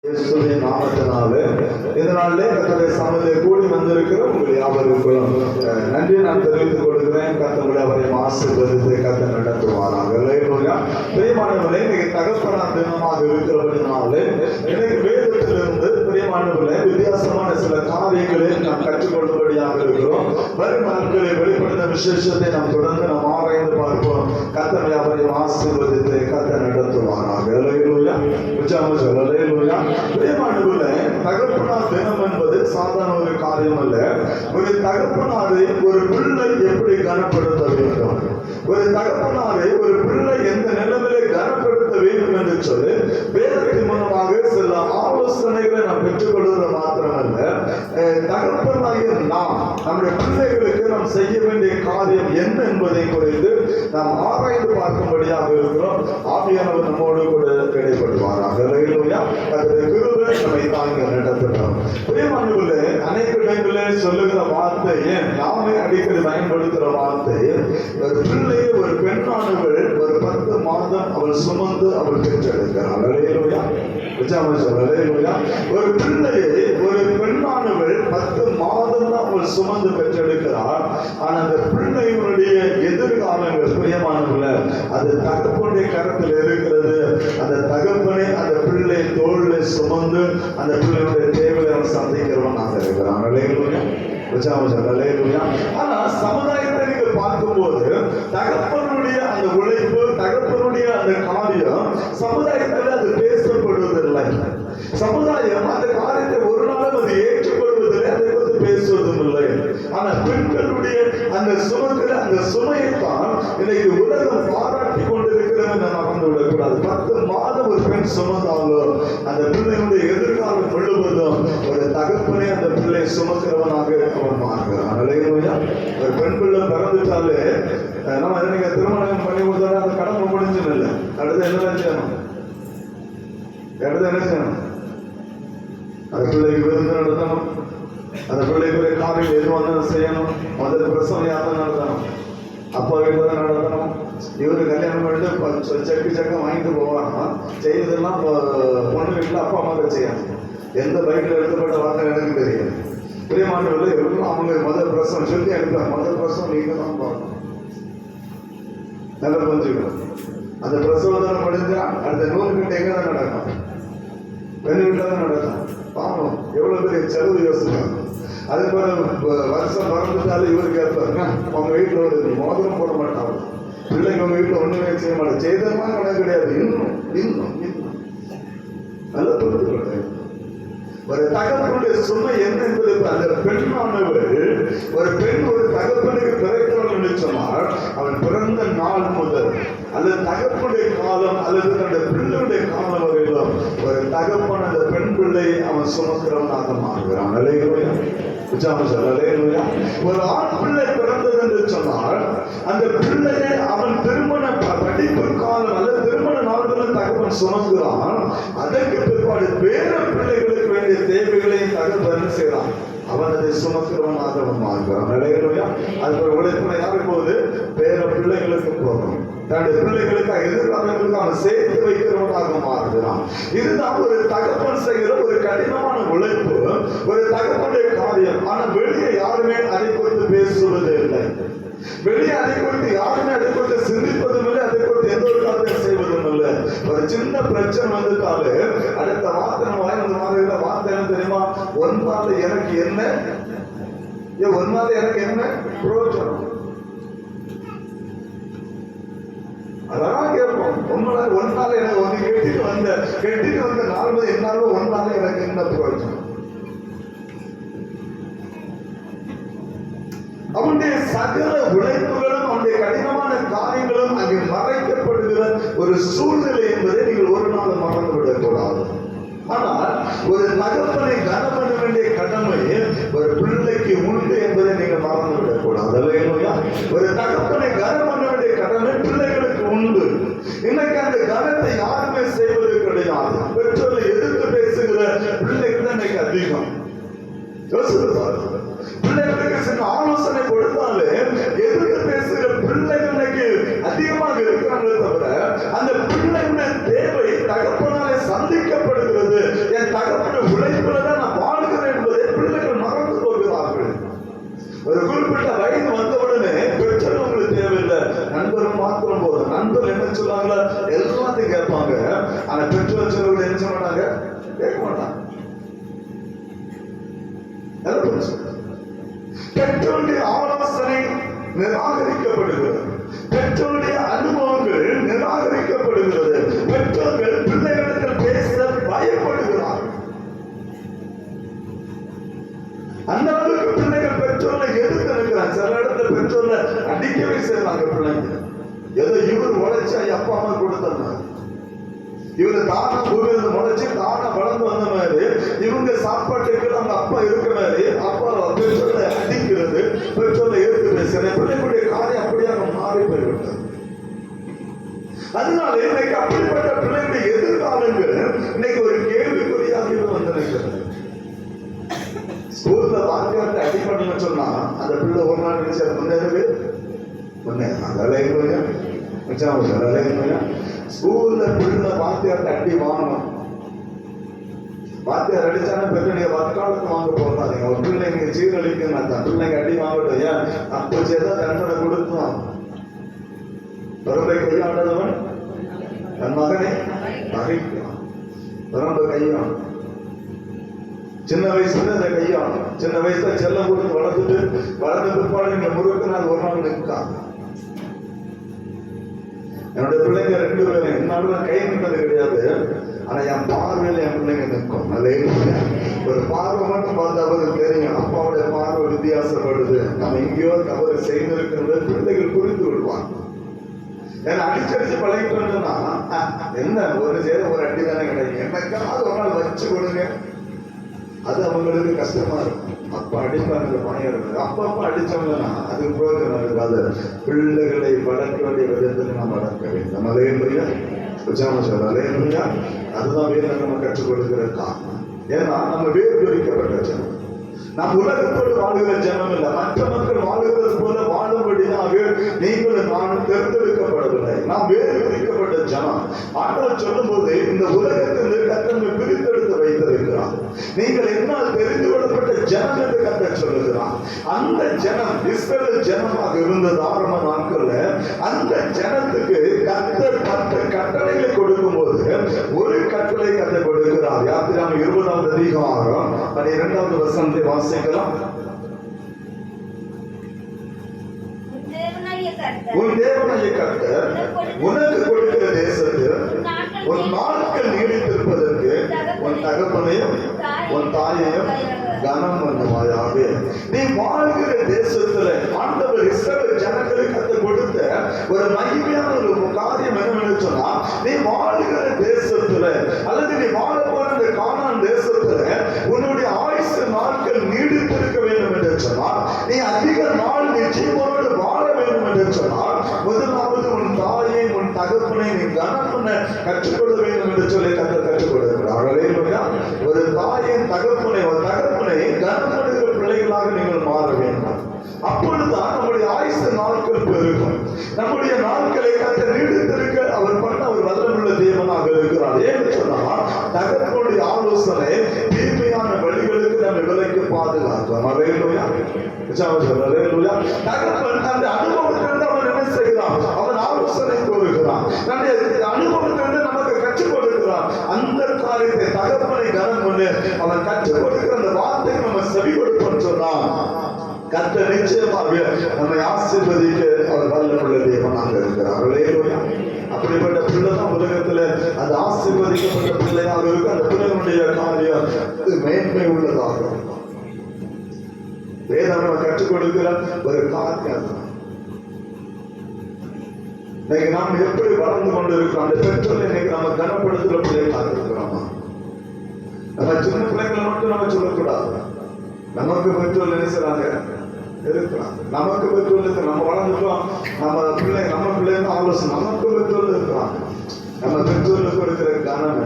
இயேசுவின் நாமத்தினாலே இந்த நாளிலே கர்த்தருடைய சமூகத்திலே கூடி வந்திருக்கிற உங்கள் யாவருக்கும் நன்றி நான் தெரிவித்துக் கொள்கிறேன். கர்த்தர் அவரை ஆசீர்வதித்து கர்த்தர் நடத்துவாராக. அல்லேலூயா. பிரியமானவர்களே, இன்னைக்கு தகப்பனார் தினமாக இருக்கிறபடினாலே எனக்கு வேதத்திலிருந்து பிரியமானவர்களே வித்தியாசமான சில காரியங்களை நாம் கற்றுக்கொள்ளும்படியாக இருக்கிறோம். வரும் நாட்களில் வெளிப்படுத்த விசேஷத்தை நாம் தொடர்ந்து நாம் ஆராய்ந்து பார்ப்போம். கர்த்தர் அவரை ஆசீர்வதித்து கர்த்தர் நடத்துவாராக. அல்லேலூயா. அல்லேலூயா. பிரியமானவர்களே, தகப்பனார் தினம் என்பது சாதாரண ஒரு காரியம் அல்ல. ஒரு தகப்பனாரை ஒரு பிள்ளை எப்படி கனப்படுத்த வேண்டும், ஒரு தகப்பனாரை ஒரு பிள்ளை எந்த நிலைமையிலே கனப்படுத்த வேண்டும் என்று சொல்லி வேதத்தின் மூலமாக சில ஆலோசனைகளை நாம் பெற்றுக்கொள்வது மாத்திரமல்ல, தகப்பனாகிய நாம் நம்முடைய பிள்ளைகளுக்கு நாம் செய்ய வேண்டிய காரியம் என்ன என்பதை குறித்து நாம் ஆராய்ந்து பார்க்கும்படியாக இருக்கிறோம். ஆவியானவர் நம்மோடு கூட இடைப்படுவாராக. அல்லேலூயா. கிருபை நம்மை தாங்க நடத்துகிறோம். பிரியமானவர்களே, அநேக இடங்களில் சொல்லுகிற வார்த்தை, நாமே அடிக்கடி பயன்படுத்துகிற வார்த்தை, ஒரு பிள்ளையை ஒரு பெண்ணானவள் ஒரு 10 மாதம் அவள் சுமந்து அவள் பெற்றெடுக்கிறாள். அல்லேலூயா. அல்லேலூயா. ஒரு பிள்ளையை ஒரு பெண்ணானவள் 10 மாதம் தான் அவள் சுமந்து பெற்றெடுக்கிறாள். ஆனால் அந்த பிள்ளையினுடைய எதிர்காலங்கள் பிரியமானவர்கள் அது தகப்பனுடைய கரத்தில் இருக்கிறது. அந்த தகப்பனை அந்த பிள்ளை தோளிலே சுமந்து அந்த பிள்ளையுடைய தேவையை அவன் சந்திக்கிறவனாக இருக்கிறான். அல்லேலூயா. அல்லேலூயா. ஆனா சமுதாயத்தை நீங்கள் பார்க்கும்போது தகப்பனுடைய அந்த உழைப்பு, தகப்பனுடைய அந்த காரியம் சமுதாயத்தில் அது பேசப்படுவதில்லை. சமுதாயம் அந்த காரியத்தை ஒரு நாளும் அது ஏற்றுக்கொள்வதில்லை, அதை பற்றி பேசுவதும் இல்லை. ஆனா பெண்களுடைய அந்த சுமக்கிற அந்த சுமையைத்தான் இன்னைக்கு உலகம் பாராட்டி கொண்டிருக்கிறது. மறந்து விடக்கூடாது. 10 மாதம் ஒரு பெண் சுமந்தாலும் அந்த பிள்ளைகளுடைய எதிர்காலம் முழுவதும் ஒரு தகப்பனே அந்த பிள்ளை சுமக்கிறவனாக அவன் மாறுகிறான். அல்லேலூயா. ஒரு பெண் பிள்ளை பிறந்துட்டாலே நம்ம நீங்க திருமணம் பண்ணி கொடுத்தா அந்த கடமை முடிஞ்சது இல்லை. அடுத்து என்ன செய்யணும்? அந்த பிள்ளைக்கு விருந்து நடத்தணும், அந்த பிள்ளைக்குரிய காரியம் எது வந்தாலும் செய்யணும். முதல்ல பிரசவம் யாரும் நடத்தணும், அப்பா வீட்டில் தான் நடத்தணும். இவரு கல்யாணம் பண்ணிட்டு செக்கு வாங்கிட்டு போவாங்க. செய்யறதெல்லாம் பொண்ணு வீட்டில் அப்பா அம்மா செய்யணும். எந்த பைக்கில் எடுத்துப்பட்ட வார்த்தை எனக்கு தெரியாது. பிரியமானவர்கள் எவ்வளோ அவங்க முதல் பிரசவம் சொல்லி அனுப்புறாங்க. முதல் பிரசவம் நீங்க தான் பார்க்கணும். நல்லா புரிஞ்சுக்கணும். அந்த பிரசவத்தை முடிஞ்சா அடுத்த 100 கிட்ட எங்க தான் நடக்கும்? பெண் வீட்டில் தான் நடக்கும். பாவம் எவ்வளவு பெரிய செலவு யோசிப்பாங்க. அதே போல வருஷம் மறந்துட்டாலும் இவரு கேட்பாருங்க, அவங்க வீட்டில் ஒரு மோதிரம் போட மாட்டாங்க, பிள்ளைங்க உங்க வீட்டில் ஒண்ணுமே செய்ய மாட்டாங்க. செய்தமா கணக்கு கிடையாது. இன்னும் நல்ல புரிந்து ஒரு தகப்பனுடைய சுமை என்ன என்பது அந்த பெண்ணானவள் ஒரு பெண் ஒரு தகப்பனுக்கு பிறக்கிறவள் என்று சொன்னால் அவன் பிறந்த நாள் முதல் அல்லது தகப்பனுடைய காலம் அல்லது தன்னுடைய பிள்ளையுடைய காலம் வரையிலும் ஒரு தகப்பன் அந்த பெண் பிள்ளை அவன் சுமக்கிறவனாக மாறுகிறான். அல்லேலூயா. அல்லேலூயா. ஒரு ஆண் பிள்ளை பிறந்தது என்று சொன்னால் அந்த பிள்ளையை அவன் திருமண படிப்பு காலம் அல்லது திருமண நாள்களில் தகப்பன் சுமக்கிறான். அதற்கு பிற்பாடு வேற பிள்ளைகளுக்கு வேண்டிய தேவைகளையும் தகப்பன் செய்யறான். அவன் அதை சுமக்கிறவனாக அவன் மாறுகிறான். அல்லேலூயா. அது ஒரு உழைப்பு யாரும் போது வேற பிள்ளைகளுக்கு போகணும். தன்னுடைய பிள்ளைகளுக்கு எதிர்காலங்களுக்கு அவன் சேர்த்து வைக்கிறவனாக மாறுகிறான். இதுதான் ஒரு தகப்பன் செய்கிற ஒரு கடினமான உழைப்பு, ஒரு தகப்பனுடைய காரியம். ஆனா வெளியே யாருமே அதை குறித்து பேசுவது இல்லை. வெளியே அதை குறித்து யாருமே அதை குறித்து சிந்திப்பதும் இல்லை, அதை குறித்து எந்த ஒரு காரியம் செய்வதும் இல்லை. ஒரு சின்ன பிரச்சனை வந்துட்டாலே அடுத்த வார்த்தை நம்ம வாய்ந்த மாதிரி வார்த்தை என்ன தெரியுமா? ஒன்றால எனக்கு என்ன, ஒன்னால எனக்கு என்ன பிரயோஜனம்? அதான் கேட்போம். ஒன்னால எனக்கு ஒன்று கெட்டிட்டு வந்த 40 என்னாலும் ஒன்னால எனக்கு என்ன பிரயோஜனம்? அவனுடைய சகல உழைப்புகளும் அவனுடைய கடினமான காரியங்களும் அங்கே மறைக்கப்படுகிற ஒரு சூழ்நிலை என்பதை நீங்கள் ஒரு நாள் மறந்துவிடக் கூடாது. ஆனால் ஒரு தகப்பனை கனம் பண்ண வேண்டிய கடமை ஒரு பிள்ளைக்கு உண்டு என்பதை நீங்கள் மறந்துவிடக் கூடாது. அல்லேலூயா. ஒரு தகப்பனை கனம் பண்ண வேண்டிய கடமை பிள்ளைகளுக்கு உண்டு. இன்னைக்கு அந்த கனத்தை யாருமே செய்வது கிடையாது. பெற்றோரை எதிர்த்து பேசுகிற பிள்ளைக்கு தான் இன்னைக்கு அதிகம். பிள்ளைகளுக்கு சின்ன ஆலோசனை கொடுத்தாலே எதிர்த்து பேசுகிற பிள்ளைகளுக்கு அதிகமாக இருக்கிறாங்களே தவிர அந்த பிள்ளைகளுடைய தேவை தகப்பனாலே சந்திக்கப்படுகிறது. என் கேட்க மாட்டாங்க. பெற்றோருடைய ஆலோசனை நிராகரிக்கப்படுகிறது. பெற்றோருடைய அனுபவங்கள் நிராகரிக்கப்படுகிறது. பெற்றோர்கள் பிள்ளைகளிடத்தில் பேச பயப்படுகிறார்கள். அந்த அளவுக்கு பிள்ளைகள் பெற்றோரை எதிர்த்து நிற்கிறாங்க. சில இடத்துல பெற்றோரை அடிக்கவே செய்யறாங்க. பிள்ளைங்க ஏதோ இவர் உழைச்சா அப்பா அம்மா கொடுத்தாங்க, இவரு தானா பூமியிலிருந்து முளைச்சு தானா வளர்ந்து வந்த மாதிரி, இவங்க சாப்பாட்டுக்கு அவங்க அப்பா இருக்கிற மாதிரி அப்பா பெற்றோரை அடிக்கிறது, பெற்றோரை எதிர்த்து பேசுறேன். பிள்ளைகளுடைய காரியம் அப்படியாக மாறி போய்விட்டது. அதனால இன்னைக்கு அப்படிப்பட்ட பிள்ளைகளுடைய எதிர்காலங்கள் இன்னைக்கு ஒரு கேள்விக்குறியாக வந்திருக்கிறது. ஸ்கூல்ல வாத்தியார்ட்ட அடிப்படைன்னு சொன்னா அந்த பிள்ளை ஒரு நாள் நினைச்சு முன்னேறவே ஸ்கூல்ல பிள்ளை வாத்தியார்ட்ட அடி வாங்கணும். வாத்தியார் அடிச்சானா பிள்ளை நீங்க வக்காலத்து வாங்க போறாதீங்க. ஒரு பிள்ளை நீங்க சீரழிக்குன்னு அர்த்தம். பிள்ளைங்க அடி வாங்கட்டும். ஏன் அப்போ சேர்ந்தா தண்டனை கொடுத்தான். பிறப்பை கையாண்டவன் தன் மகனை பகைக்கிறான். பிறந்த கையான் சின்ன வயசுல அதை கையாளும். சின்ன வயசுல செல்லம் கொடுத்து வளர்த்துட்டு வளர்ந்த பிற்பாடு இந்த முருகக்கு நாள் ஒரு நாள் நிற்காங்க. என்னுடைய பிள்ளைங்க 2 பேரும் என்னால கை நின்றது கிடையாது. ஆனா என் பார்வையில என் பிள்ளைங்க நிற்கும். அதே ஒரு பார்வை மட்டும் பார்த்து அவருக்கு தெரியும் அப்பாவுடைய பார்வை வித்தியாசப்படுது, நம்ம எங்கேயோ தவறு செய்திருக்கிறது பிள்ளைகள் புரிந்து விடுவாங்க. ஏன்னா அடிச்சடிச்சு பழகிட்டோம்னா என்ன ஒரு சேர ஒரு அடி தானே கிடைக்கும், என்னைக்காவது ஒரு நாள் வச்சு கொடுங்க. அது அவங்களுக்கு கஷ்டமா இருக்கும். அப்பா அடிப்பாங்க பயம் இருக்குது. அப்பா அடிச்சோம்னா அது பிரயோஜனம் இருக்காது. பிள்ளைகளை வளர்க்க வேண்டிய விதத்தில் நாம் வளர்க்க வேண்டும். அதே முறையா அதே முறையா அதுதான் வேறு நம்ம கற்றுக் கொடுக்கிற காரணம். ஏன்னா நம்ம வேறு பிரிக்கப்பட்ட ஜனம். நாம் உலகத்தோடு வாழுகிற ஜனம் இல்லை. மற்ற மக்கள் வாழுகிறது போல வாழும்படியாக நீங்களும் நானும் தேர்ந்தெடுக்கப்படவில்லை. நாம் வேறு பிரிக்கப்பட்ட ஜனம். ஆண்டவர் சொல்லும் போது இந்த உலகத்தில் கர்த்தர் பிரித்தெடுத்து வைத்திருக்கிறார். நீங்கள் என்னால் தெரிந்து கொள்ளப்பட்ட ஜனம் என்று கர்த்தர் சொல்லுகிறார். அந்த ஜனம் இஸ்ரவேல் ஜனமாக இருந்தது ஆரம்ப நாட்கள்ல. அந்த ஜனத்துக்கு கர்த்தர் 10 கட்டளைகளை கொடுக்கும் போது ஒரு கட்டளை கர்த்தர் கொடுக்கிறார். யாத்திராகமம் 20ஆம் அதிகாரம் 12வது வசனத்தை வாசிக்கலாம். உன் தேவனாகிய கர்த்தர் உனக்கு கொடுக்கிற தேசத்தில் உன் நாட்கள் நீடித்திருப்பதற்கு உன் தகப்பனையும் உன் தாயையும் கனம் பண்ணுவாயாக. நீ வாழ்கிற தேசத்துல ஆண்டவர் இஸ்ரவேல் ஜனங்களுக்கு கத்த கொடுத்த ஒரு மகிமையான ஒரு காரியம் என்னவென்று சொன்னா, நீ வாழ்கிற தேசத்துல அல்லது நீ வாழ போற இந்த கானான் தேசத்துல உன்னுடைய ஆயுசு நாட்கள் நீடித்திருக்க வேண்டும் என்று சொன்னால், நீ அதிக நாள் நீ ஜீவனோடு வாழ வேண்டும் என்று சொன்னால், முதலாவது உன் தாயை உன் தகப்பனை நீ கனம் பண்ண கற்றுக்கொள்ள வேண்டும் என்று சொல்லி கற்றுக் கொடுக்கிறார். ஒரு தாயின் தகப்பனை கனம் பண்ணுகிற பிள்ளைகளாக நீங்கள் மாற வேண்டும். அப்பொழுதுதான் நம்முடைய ஆயுசு நாட்கள் பெருகும். நம்முடைய நாட்களை கத்த நீடித்திருக்க அவர் பண்ண ஒரு வல்லமுள்ள தேவனாக இருக்கிறார். ஏன்னு சொன்னால் தகப்பனுடைய ஆலோசனை தீமையான வழிகளுக்கு நம்ம விலைக்கு பாதுகாக்கும். தகப்பன் அந்த அனுபவத்திலிருந்து அவன் என்ன செய்கிறான்? அவன் ஆலோசனை கூறுகிறான். அனுபவத்திலிருந்து நமக்கு கற்றுக் கொடுக்கிறான். அந்த காரியத்தை தகப்பனை கனம் பண்ணு அவன் கற்றுக் கொடுக்கிற அந்த வார்த்தை நம்ம செவி கொடுப்போம் சொன்னான். கர்த்தர் நிச்சயமாக நம்மை ஆசீர்வதிக்க அவர் வல்லமுள்ள தேவனாக இருக்கிறார். அப்படிப்பட்ட பிள்ளைதான் உலகத்துல அது ஆசீர்வதிக்கப்பட்ட பிள்ளையாக இருக்கு. அந்த பிள்ளைகளுடைய காரியம் மேன்மை உள்ளதாக வேதம் நம்ம கற்றுக் கொடுக்கிற ஒரு காரியம். இன்னைக்கு நாம் எப்படி வளர்ந்து கொண்டு இருக்கிறோம்? அந்த பெற்றோர் இன்னைக்கு நம்ம கனப்படுத்துற பிள்ளைகளாக இருக்கிறோமா? நம்ம சின்ன பிள்ளைங்களை மட்டும் நம்ம சொல்லக்கூடாது. நமக்கு பெற்றோர் என்ன செய்றாங்க இருக்கிறாங்க. நமக்கு பெற்றோர் நம்ம வளர்ந்துட்டோம். நம்ம பிள்ளைங்க ஆலோசனை நமக்கு பெற்றோர் இருக்கிறாங்க. நம்ம பெற்றோர்களுக்கு கொடுக்கிற கனம்,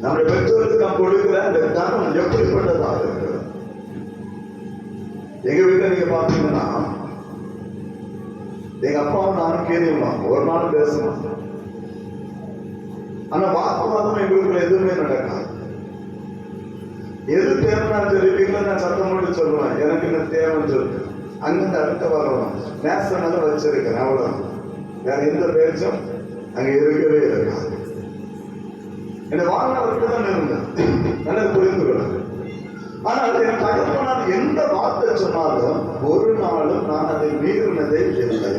நம்முடைய பெற்றோருக்கு நாம் கொடுக்கிற அந்த கனம் எப்படிப்பட்டதாக இருக்கிறது? எங்க வீட்டுல நீங்க பாத்தீங்கன்னா எங்க அப்பாவும் நானும் கேள்விவாங்க, ஒரு நாள் பேசணும். ஆனா வாக்குவாதம் எங்களுக்குள்ள எதுவுமே நடக்காது. எது தேவைன்னு சொல்லிப்பீங்களா? நான் சத்தம் போட்டு சொல்லுவேன், எனக்கு என்ன தேவைன்னு சொல்லு. அங்கிருந்து அடுத்த வரணும் நேசனால வச்சிருக்கேன், அவ்வளவு. வேற எந்த பேச்சும் அங்க இருக்கவே இருக்காது. என் வாழ்நாள் தான் இருந்தது. நல்லா புரிந்து கொள்ளுங்க. ஆனால் என் தகப்பனார் எந்த வார்த்தை சொன்னாலும் ஒரு நாளும் நான் அதை மீறினதே இல்லை.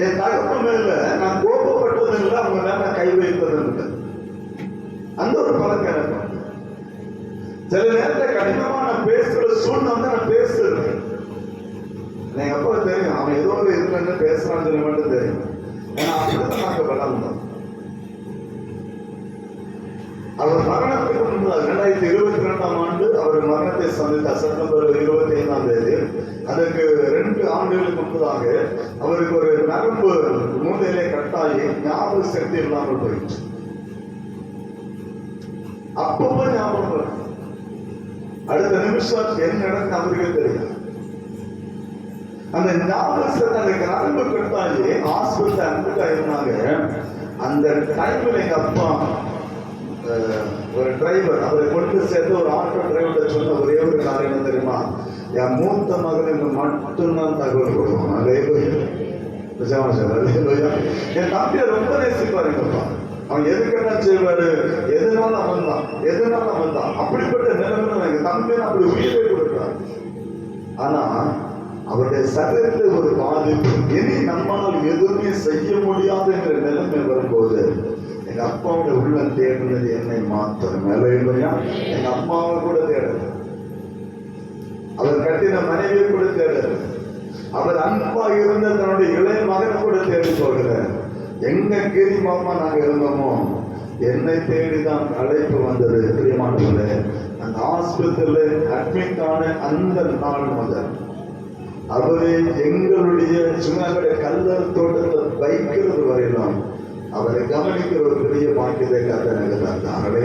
என் தகப்பன் மேல நான் கோபப்பட்டதும் இல்லை, அவங்க மேல நான் கை வைத்ததும் இல்லை. அந்த ஒரு பழக்கம் எனக்கு. சில நேரத்தில் கடினமா நான் பேசுற சூழ்நிலை நான் பேசுறேன். எங்க அப்பா தெரியும், அவன் ஏதோ ஒரு இதுல பேசுறான்னு சொல்லி மட்டும் தெரியும். ஏன்னா அப்படிதான் நாங்க வளர்ந்தோம். அவர் மரணத்துக்கு முன்பு 2022ஆம் ஆண்டு அவர் மரணத்தை சந்தித்தார். செப்டம்பர் 25ஆம் தேதி. அதற்கு 2 ஆண்டுகளுக்கு முன்பதாக அவருக்கு ஒரு நரம்பு மூளையிலே கட்டாயி ஞாபக சக்தி இல்லாமல் போயிடுச்சு. அப்பப்போ ஞாபகம், அடுத்த நிமிஷம் என்ன நடக்கும் அவருக்கு தெரியும். அந்த ஞாபகத்தை அந்த நரம்பு கட்டாயி ஹாஸ்பிட்டல் அட்மிட் ஆயிருந்தாங்க. அந்த டைம்ல எங்க அப்பா ஒரு டிரைவர் அவரை கொண்டு சேர்த்து ஒரு ஆட்டோ டிரைவர் சொன்ன ஒரே ஒரு காரியம் தெரியுமா, என் மூத்த மகனுக்கு மட்டும்தான் தகவல் கொடுக்கும். என் தம்பியை ரொம்ப நேசிப்பாரு எங்கப்பா. அவன் எதுக்கெல்லாம் செய்வாரு, எதனால அவன் தான் அப்படிப்பட்ட நிலைமை எங்க தம்பியை அப்படி உயிரை கொடுக்கிறார். ஆனா அவருடைய சரீரத்தில் ஒரு பாதிப்பு, இனி நம்மால் எதுவுமே செய்ய முடியாது என்ற நிலைமை வரும்போது எங்க அப்பாவோட உள்ளம் தேடுனது என்னை மாத்திரம். எங்க அம்மாவை கூட தேடுறது, அவர் கட்டின மனைவியை கூட தேடுறது, அவர் அன்பா இருந்த தன்னுடைய இளைய மகனை கூட தேடி போகிறார். எங்க கிரி மாமா நாங்க இருந்தோமோ என்னை தேடிதான் அழைப்பு வந்தது. பிரியமானவர்களே, அந்த ஆஸ்பத்திரியில அட்மிட் ஆன அந்த நாள் முதல் அவரே எங்களுடைய சுனாவுடைய கல்லர் தோட்டத்தை வைக்கிறது வரையிலும் அவரை கவனிக்கிற ஒரு பெரிய பாக்கியத்தை கத்தனங்க தந்தார்.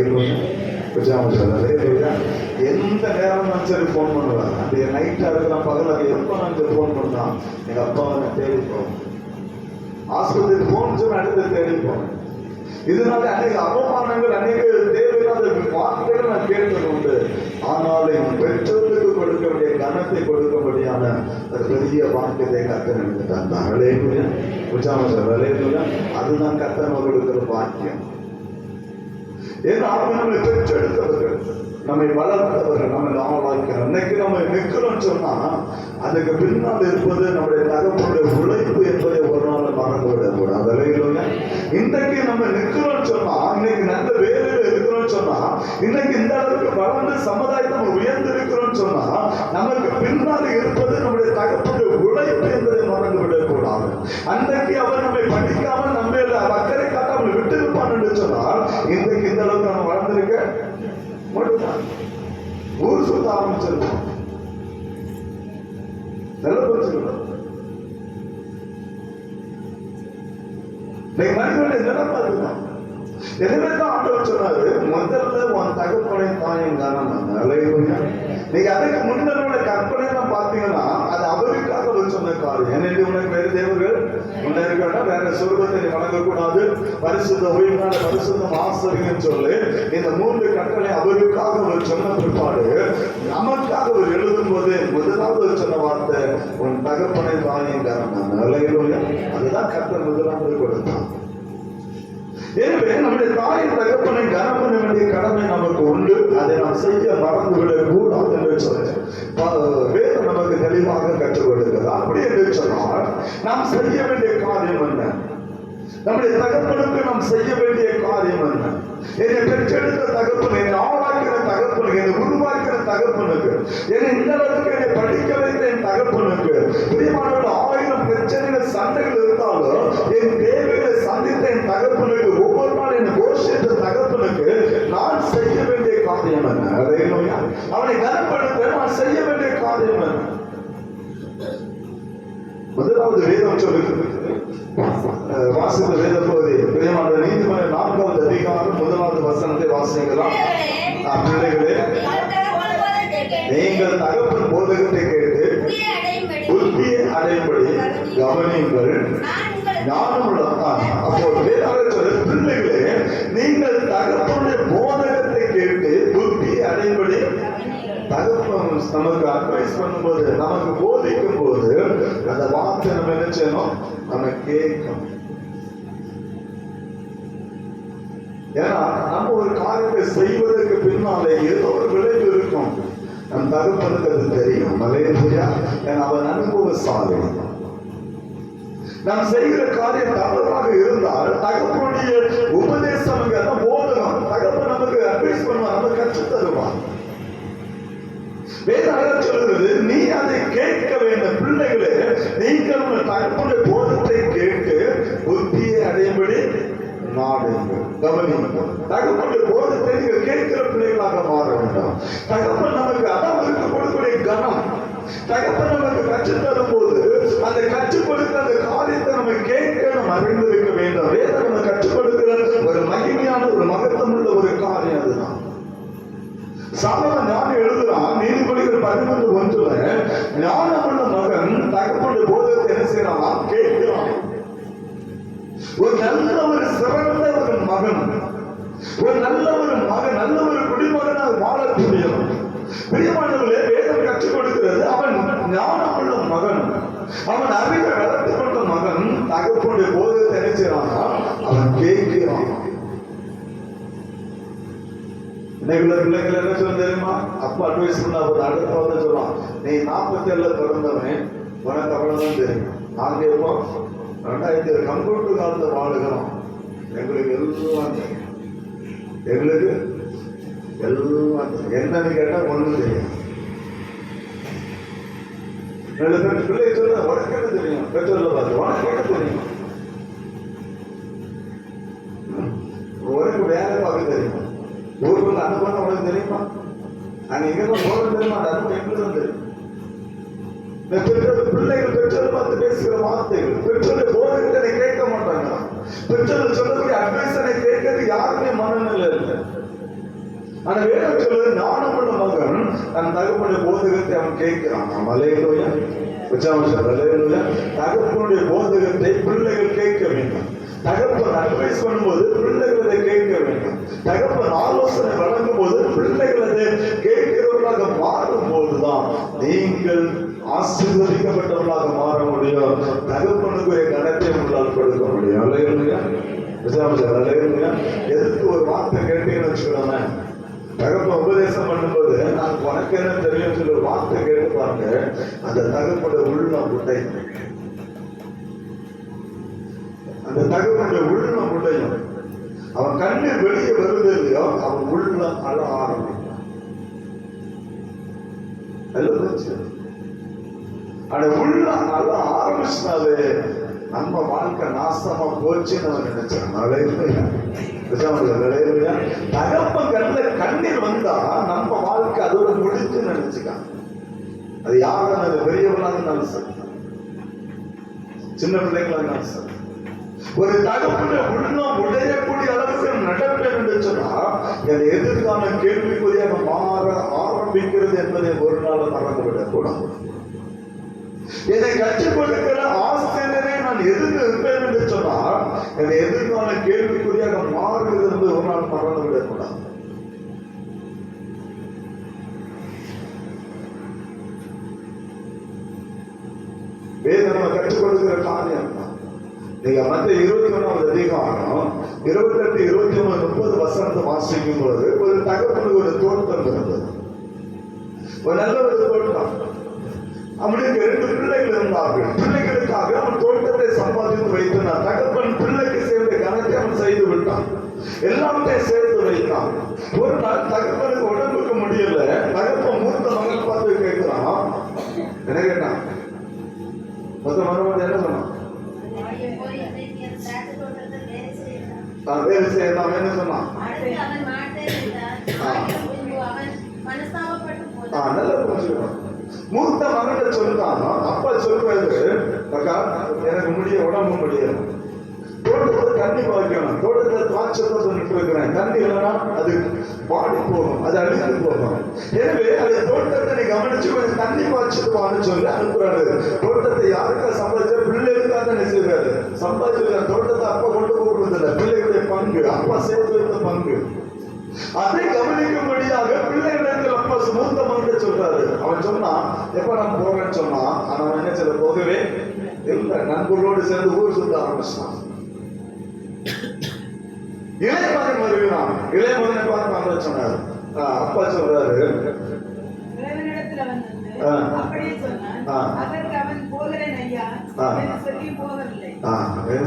எந்த நேரம் சரி போன் பண்ணுவாங்க. அப்படியே நைட்டா இருக்கலாம், பகலாக எப்ப நான் போன் பண்ணா எங்க அப்பாவை நான் தேடி போவேன். ஆஸ்பத்திரி போன் சொன்ன அடுத்த தேடி போவேன். இதனால அநேக அவமானங்கள், அநேக தேவையில்லாத வார்த்தைகள் நான் கேட்டது உண்டு. ஆனால் என் பெற்றோருக்கு கொடுக்க வேண்டிய கனத்தை கொடுக்கும்படியான ஒரு பெரிய வாக்கியத்தை கத்தனங்க தந்தார். அதுதான் கத்தன கொடுக்கிற வாக்கியம். ஏன்னா அவங்க நம்மை பெற்றெடுத்தவர்கள், நம்மை வளர்த்தவர்கள், நம்மை ஆளாக்கிறார். இன்னைக்கு நம்ம நிற்கிறோம் சொன்னா அதுக்கு பின்னால் இருப்பது நம்முடைய தகப்பனுடைய உழைப்பு என்பதை ஒரு நாள் மறந்து விடக்கூடாது. இன்றைக்கு நம்ம நிற்கிறோம் சொன்னா, இன்னைக்கு நல்ல வேலையில இருக்கிறோம் சொன்னா, இன்னைக்கு இந்த அளவுக்கு வளர்ந்து சமுதாயத்தை நம்ம உயர்ந்து இருக்கிறோம் சொன்னா நமக்கு பின்னால் இருப்பது நம்முடைய தகப்பனுடைய உழைப்பு என்பதை மறந்து விடக்கூடாது. அன்றைக்கு அவர் நம்மை படிக்காமல் நம்ம அக்கறை காட்டாமல் விட்டு இருப்பான் என்று சொன்னால் இன்றைக்கு இந்த அளவுக்கு நம்ம வளர்ந்திருக்க மட்டும்தான். ஊர் சுத்த ஆரம்பிச்சிருக்கோம். மனிதனுடைய நிலம் அதுதான். எனவேதான் ஆண்டவர் சொன்னாரு, முதல்ல உன் தகப்பனை தாயின் காரணம். நீங்க அதுக்கு முன்னோட கற்பனை தான் பாத்தீங்கன்னா அது அவருக்காக அவர் சொன்ன காரியம். என்னென்று உனக்கு வேறு தேவர்கள் முன்னேற்க வேற சொர்க்கத்தை வழங்கக்கூடாது, பரிசுத்த ஓய்வுனால பரிசுத்தம் ஆசிரியன்னு சொல்லி இந்த 3 கட்டளை அவருக்காக அவர் சொன்ன பிற்பாடு நமக்காக அவர் எழுதும் போது முதலாவது சொன்ன வார்த்தை உன் தகப்பனை தாயின் காரணம். அதுதான் கர்த்தர் முதலாவது கொடுத்தான். எனவே நம்முடைய தாயின் தகப்பனை கனம் பண்ண வேண்டிய கடமை நமக்கு உண்டு. அதை நாம் செய்ய மறந்துவிடக் கூடாது என்று சொல்றேன். வேதம் நமக்கு தெளிவாக கற்றுக் கொடுக்கிறது. அப்படி என்று சொன்னால் நாம் செய்ய வேண்டிய காரியம் என்ன, நம்முடைய தகப்பனுக்கு நாம் செய்ய வேண்டிய காரியம் என்ன, என்னை பெற்றெடுத்த தகப்பன், என்னை ஆளாக்கிற தகப்பனுக்கு, என்னை உருவாக்கிற தகப்பனுக்கு, என்னை இந்த அளவுக்கு என்னை படிக்க வைத்த என் தகப்பனுக்கு, பிரியமானவர்கள் 1000 பிரச்சனைகள் சண்டைகள் இருந்தாலும் என் தேவைகளை சந்தித்த என் தகப்பனுக்கு, ஒவ்வொரு நாள் என்னை கோஷித்த தகப்பனுக்கு நான் செய்ய வேண்டிய காரியம் என்ன, அவனை கனப்படுத்த நான் செய்ய வேண்டிய காரியம் என்ன. முதலாவது வேதம் சொல்லுகிறது, வாசித்த வேத பகுதி பிரியமான நீதிமன்ற 4வது அதிகாரம் 1வது வசனத்தை வாசிக்கலாம். பிள்ளைகளே, நீங்கள் தகப்பன் போதகத்தை கேட்டு புத்தியை அடையும்படி கவனியுங்கள். அப்போ வேதாளர் சொல்ல, பிள்ளைகளே நீங்கள் தகப்பனுடைய போதகத்தை கேட்டு புத்தியை அடையும்படி. தகப்பன் நமக்கு அட்வைஸ் பண்ணும்போது, நமக்கு போதிக்கும் போது அந்த வார்த்தை நம்ம என்ன செய்யணும், நம்ம கேட்கணும். ஏன்னா நம்ம ஒரு காரியத்தை செய்வதற்கு பின்னாலே ஏதோ ஒரு விளைவு இருக்கும். நம் தகப்பனுக்கு அது தெரியும். மலையா ஏன்னா அவன் அனுபவசாலி. நாம் செய்கிற காரியம் தவறாக இருந்தால் தகப்பனுடைய உபதேசம் போதகம், தகப்பன் நமக்கு அட்வைஸ் பண்ணுவான், நமக்கு கற்று தருவான். வேதாகம் சொல்கிறது, நீ அதை கேட்க வேண்டும். பிள்ளைகளே, நீங்கள் உங்கள் தகப்பனுடைய போதத்தை கேட்டு புத்தியை அடையும்படி நாடுங்கள், கவனியுங்கள். தகப்பனுடைய போதத்தை நீங்கள் கேட்கிற பிள்ளைகளாக மாற வேண்டும். தகப்பன் நமக்கு அவருக்கு கொடுக்கக்கூடிய கனம், தகப்பன் நமக்கு கற்றுத் தரும் போது அந்த கற்றுக் கொடுக்கிற அந்த காரியத்தை நம்ம கேட்க நம்ம அறிந்திருக்க வேண்டும். வேதம் நம்ம கற்றுக் கொடுக்கிற ஒரு மகிமையான ஒரு மகத்துவம் உள்ள ஒரு காரியம் அதுதான். சாலமோன் ஞானம் எழுதுறான், நீதிமொழிகள் 11:1, ஞானமுள்ள மகன் தகப்பனுடைய போதத்தை என்ன செய்யறான்? கேட்கிறான். ஒரு நல்ல ஒரு சிறந்த ஒரு மகன், ஒரு நல்ல ஒரு மகன், நல்ல ஒரு குடிமகனாக வாழக்கூடியவன். பிரியமானவர்களே, வேதம் கற்றுக் கொடுக்கிறது, அவன் ஞானமுள்ள மகன், அவன் அறிவை வளர்த்துக் கொண்ட மகன். தகப்பனுடைய போதத்தை என்ன செய்யறான்? அவன் கேட்கிறான். இன்னைக்குள்ள பிள்ளைகள் என்ன சொல்ல தெரியுமா? அப்பா அட்வைஸ் பண்ண அடுத்த வந்து சொல்லுவான், நீ 47 பிறந்தவன், உனக்கு அவ்வளவுதான் தெரியும். நாங்க இப்போ 2000 கம்ப்யூட்டர் காலத்தை வாழுகிறோம். எங்களுக்கு எல்லாம் தெரியும். எங்களுக்கு எல்லாம் என்னன்னு கேட்டா ஒண்ணும் தெரியும். பிள்ளை சொல்ல உனக்கு என்ன தெரியும்? பெற்றோர்ல பார்த்து உனக்கு என்ன தெரியும்? உனக்கு வேலை பார்க்க தெரியும். ஊருக்கு அனுபவம் உனக்கு தெரியுமா? அங்க எங்கதான் போறது தெரியுமா? அந்த அனுபவம் எங்களுக்கு தெரியும். பிள்ளைகள் பெற்றோர் பார்த்து பேசுகிற வார்த்தைகள், பெற்றோருடைய போதகத்தை கேட்க மாட்டாங்க. பெற்றோர்கள் சொல்லக்கூடிய அட்வைஸனை கேட்கறது யாருமே மனநிலை இல்லை. ஆனா வேதம் சொல்றது, ஞானமுள்ள மகன் தன் தகப்பனுடைய போதகத்தை அவன் கேட்கிறான். மலையிலோயா தகப்பனுடைய போதகத்தை பிள்ளைகள் கேட்க வேண்டும். தகப்பன் அட்வைஸ் பண்ணும்போது பிள்ளைகள் அதை கேட்க வேண்டும். தகப்பன் ஆலோசனை வழங்கும் போது பிள்ளைகள் அதை கேட்கிறவர்களாக மாறும் போதுதான் நீங்கள் ஆசீர்வதிக்கப்பட்டவர்களாக மாற முடியும். தகப்பனுக்குரிய கணத்தை உங்களால் கொடுக்க முடியும். அல்லேலூயா. எதுக்கு ஒரு வார்த்தை கேட்டீங்கன்னு வச்சுக்கோங்க, தகப்பன் உபதேசம் பண்ணும்போது நான் உனக்கு என்ன தெரியும் சொல்லி ஒரு வார்த்தை கேட்டு பாருங்க, அந்த தகப்பனுடைய உள்ளம் உடை, அந்த தகப்பனுடைய உள்ளம் உடையும். அவன் கண்ணீர் வெளியே வருது இல்லையோ, அவன் உள்ளம் அழ ஆரம்பிக்கும். அந்த உள்ளம் அழ ஆரம்பிச்சினாலே நம்ம வாழ்க்கை நாசமா போச்சுன்னு அவன் நினைச்சான். தகப்பன் கண்ணுல கண்ணீர் வந்தா நம்ம வாழ்க்கை அதோட முடிச்சு நினைச்சுக்கான். அது யாரும் அது பெரியவர்களாக இருந்தாலும் சரி, சின்ன பிள்ளைங்களா இருந்தாலும் சரி, ஒரு தகப்பனுடைய உள்ளம் உடையக்கூடிய அளவுக்கு நடப்பேன் என்று சொன்னா என் எதிர்கால கேள்விக்குறியாக மாற ஆரம்பிக்கிறது என்பதை ஒரு நாள் மறந்துவிடக் கூடாது. என்னை கற்றுக் கொடுக்கிற ஆசிரியரை நான் எதிர்த்து இருப்பேன் என்று சொன்னால் என் எதிர்கால கேள்விக்குறியாக மாறுகிறது என்று ஒரு நாள் மறந்துவிடக் கூடாது. வேதம் கற்றுக் கொடுக்கிற காரியம் நீங்க மற்ற 21வது அதிகாரம் 28, 29, 30 வசனத்தை வாசிக்கும் பொழுது ஒரு தகப்பனுக்கு ஒரு தோட்டம் இருந்தது. ஒரு நல்ல ஒரு தோட்டம். அவனுக்கு 2 பிள்ளைகள் இருந்தார்கள். பிள்ளைகளுக்காக அவன் தோட்டத்தை சம்பாதித்து வைத்தான். தகப்பன் பிள்ளைக்கு சேர்ந்த கணக்கை அவன் செய்து விட்டான். எல்லாத்தையும் சேர்த்து வைத்தான். ஒரு நாள் தகப்பனுக்கு உடம்புக்கு முடியல. தகப்பன் மூத்த மகன் பார்த்து கேட்கிறான், என்ன கேட்டான்? மொத்த மகன் என்ன சொன்னான்? வேலை செய்யலாம் என்ன சொன்னான்? நல்ல புரிஞ்சுக்கணும். மூத்த மகன் சொல்லிட்டான். அப்பா சொல்றது, எனக்கு முடிய உடம்பு முடியல, தோட்டத்துல தண்ணி பாய்க்கணும், தோட்டத்துல திராட்சை தோட்டம் நின்று இருக்கிறேன், தண்ணி இல்லைன்னா அது பாடி போகும், அது அழிந்து போகும். எனவே அது தோட்டத்தை நீ கவனிச்சு கொஞ்சம் தண்ணி பாய்ச்சிட்டு சொல்லி அனுப்புறாரு. தோட்டத்தை யாருக்கா சம்பாதிச்சா? பிள்ளைகளுக்காக என்ன செய்வாரு? சம்பாதிச்சிருக்காரு. தோட்டத்தை அப்பா கொண்டு போகிறதில்லை, பிள்ளைகளுடைய பங்கு, அப்பா சேர்த்து வைத்த பங்கு. அதை கவனிக்கும்படியாக பிள்ளைகளிடத்தில் அப்பா மூத்த மகன் சொல்றாரு. அவன் சொன்னா, எப்ப நான் போறேன்னு சொன்னான். ஆனா அவன் என்ன செய்ய போகவே இல்லை. நண்பர்களோடு சேர்ந்து ஊர் சுத்த ஆரம்பிச்சான். இளைய மகன் வருகிறான். இளைய மகனை பார்த்து ஆண்டவர் சொன்னார். அப்பா சொல்றாரு,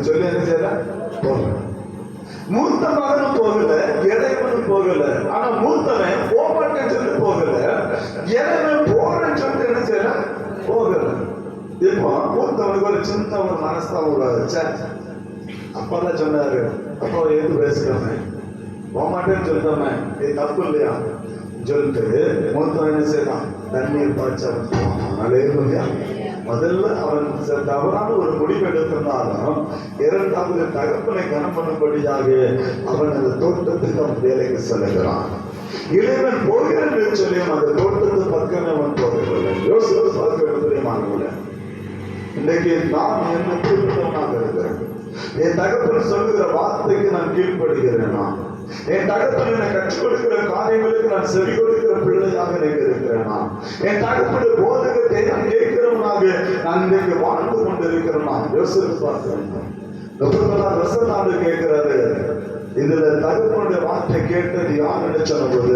சொல்லி என்ன செய்யல, மூத்த மகனும் போகல, இளையவனும் போகல. ஆனா மூத்தவன் போமாட்டேன்னு சொல்லி போகல, இளையவன் போறேன்னு சொல்லிட்டு என்ன செய்யல, போகல. இப்போ மூத்தவனுக்கு ஒரு சின்ன ஒரு மனஸ்தாபம். அப்பதான் சொன்னாரு, அப்பா எது பேசுறவன் போமாட்டேன்னு சொல்லிட்டோமே, இது தப்பு இல்லையா சொல்லிட்டு மூத்தவன் என்ன செய்யலாம், தண்ணீர் பாய்ச்சி அவன் போவான். முதல்ல அவன் தவறான ஒரு முடிவு எடுத்திருந்தாலும் இரண்டாவது தகப்பனை கனம் பண்ணும்படியாக அவன் அந்த தோட்டத்துக்கு அவன் வேலைக்கு செல்லுகிறான். இளைவன் போகிறேன் சொல்லியும் அந்த தோட்டத்து பக்கமே அவன் போகவில்லை. யோசித்து பார்க்க தெரியுமானவங்கள, இன்னைக்கு நான் என்ன குறிப்பிட்டவனாக இருக்கிறேன். என் தகப்பன் சொல்லுகிற வார்த்தைக்கு நான் கீழ்ப்படுகிறேனா? என் தகப்பன் என்னை கற்றுக் கொடுக்கிற காரியங்களுக்கு நான் செவி கொடுக்கிற பிள்ளையாக இருக்கிறேனா? என் தகப்பனுடைய போதகத்தை நான் கேட்கிறவனாக நான் இன்றைக்கு வாழ்ந்து கொண்டிருக்கிறேனா? யோசித்து பார்க்கிறேன். கேட்கிறாரு, இதுல தகப்பனுடைய வார்த்தை கேட்டது யார் என்று சொன்னபோது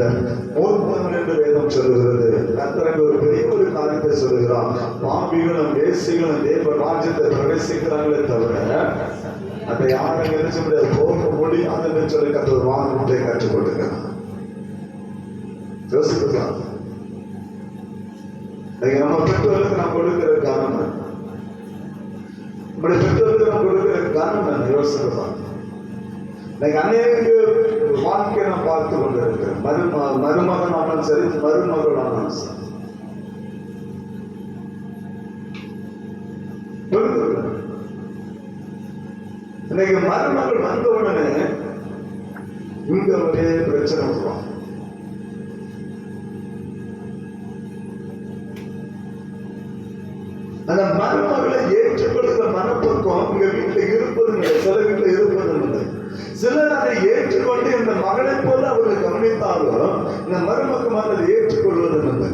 மூத்தவன் என்று வேதம் சொல்லுகிறது. கர்த்தர் ஒரு பெரிய ஒரு காரியத்தை சொல்லுகிறான். பாவிகளும் வேசிகளும் தேவ ராஜ்யத்தை பிரவேசிக்கிறாங்களே தவிர அதை யாரும் நினைச்ச முடியாது, போக முடியாதுன்னு சொல்லி கர்த்தர் வார்த்தை கற்றுக் கொடுக்கிறான். யோசிக்கலாம். நம்ம பெற்றோருக்கு நாம் கொடுக்கிற கனம், நம்முடைய பெற்றோருக்கு நாம் கொடுக்கிற கனம் என்ன? யோசிக்கலாம். அநேக வாழ்க்கையை நான் பார்த்து கொண்டிருக்கிறேன். மருமகன் ஆனாலும் சரி, மருமகள் ஆனாலும் சரி, இன்னைக்கு மருமகள் வந்த உடனே இங்க ஒரே பிரச்சனை வருவான். அந்த மருமகளை ஏற்றுக்கொள்கிற மனப்பக்குவம் இங்க வீட்டுல இருப்பதும் இல்லை, சில வீட்டுல இருப்பதும் இல்லை. சிலர் அதை ஏற்றுக்கொண்டு இந்த மகளை போல அவர்கள் கவனித்தாலும் இந்த மருமக்கு மகள் ஏற்றுக்கொள்வதும் இல்லை.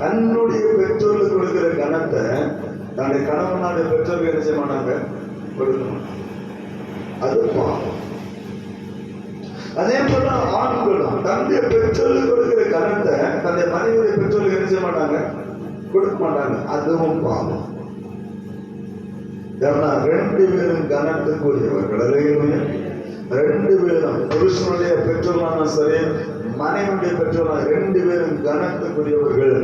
தன்னுடைய பெற்றோர்களுக்கு கொடுக்கிற கணத்தை தன்னுடைய கணவனுடைய பெற்றோர்கள் என்ன செய்ய மாட்டாங்க, கொடுக்க மாட்டாங்க. அது பாவம். அதே போல ஆண்களும் தன்னுடைய பெற்றோர்களுக்கு கொடுக்கிற கணத்தை தன்னுடைய மனைவியுடைய பெற்றோர்களுக்கு என்ன செய்ய மாட்டாங்க, கொடுக்க மாட்டாங்க. அதுவும் பாவம். ரெண்டு பேரும் கனத்துக்குரியவர்கள். ரெண்டு பேரும் புருஷனுடைய பெற்றோர்களான சரி, மனைவியுடைய பெற்றோர்களான ரெண்டு பேரும் கனத்துக்குரியவர்கள்.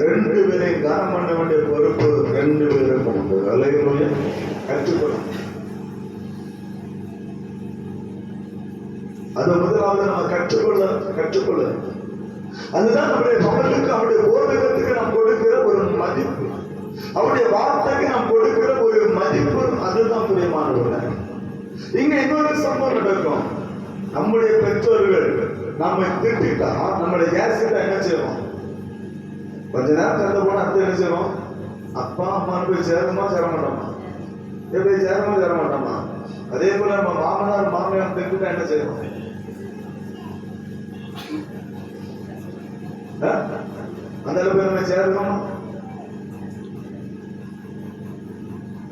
ரெண்டு பேரையும் கனம் பண்ண வேண்டிய பொறுப்பு ரெண்டு பேரும் உண்டு. அலைகளுடைய கற்றுக்கொள்ளும். அது முதலாவது நம்ம கற்றுக்கொள்ள. அதுதான் நம்முடைய மகளுக்கு அவருடைய போதகத்துக்கு நாம் கொடுக்கிற ஒரு மதிப்பு, அவருடைய வார்த்தைக்கு நாம் கொடுக்கிற ஒரு மதிப்பு. அதுதான் பிரியமானவர்கள். இங்க இன்னொரு சம்பவம் நடக்கும். நம்முடைய பெற்றோர்கள் நம்ம திட்டா, நம்முடைய ஏசிட்டா என்ன செய்வோம், கொஞ்ச நேரம் திறந்த போனா அடுத்து என்ன செய்வோம், அப்பா அம்மா போய் சேரணுமா சேர மாட்டோமா, எப்படி சேரணுமா சேர மாட்டோமா. அதே போல நம்ம மாமனார் மாமியார் திட்டா என்ன செய்வோம், அந்த அளவுக்கு நம்ம சேரணுமா.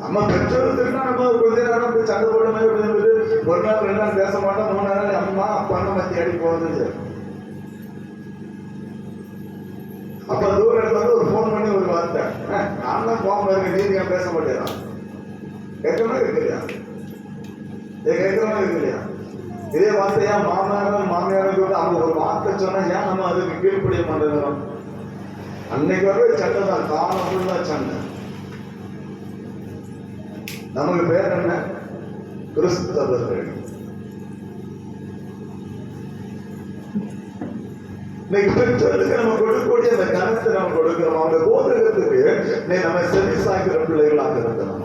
நம்ம பெற்றோருக்கு நம்ம கொஞ்ச நேரம் போய் சண்டை போட மாதிரி ஒரு நாள் ரெண்டு நாள் பேச மாட்டோம், 3 நாள் அம்மா அப்பான்னு மத்தி அடி போகுது. அப்ப தூர இடத்துல ஒரு போன் பண்ணி ஒரு வார்த்தை, நான் தான் போகாம இருக்க, நீங்க ஏன் பேச மாட்டேறா, கேட்கணும் இருக்கு இல்லையா, கேட்கணும் இருக்கு இல்லையா. இதே வார்த்தையா மாமியாருக்கு அவங்க ஒரு வார்த்தை சொன்னா ஏன் நம்ம அதுக்கு கீழ்ப்படிய மாட்டேங்கிறோம். அன்னைக்கு வர சண்டை தான், காலம் ஃபுல்லா சண்டை. நமக்கு பேர் என்ன, கிறிஸ்தவர்கள். இன்னைக்கு பெற்றோருக்கு நம்ம கொடுக்கக்கூடிய அந்த கணத்தை நம்ம கொடுக்கிறோம். அவங்க போதகத்துக்கு நம்ம செவி சாய்க்கிற பிள்ளைகளாக இருக்கிறோம்.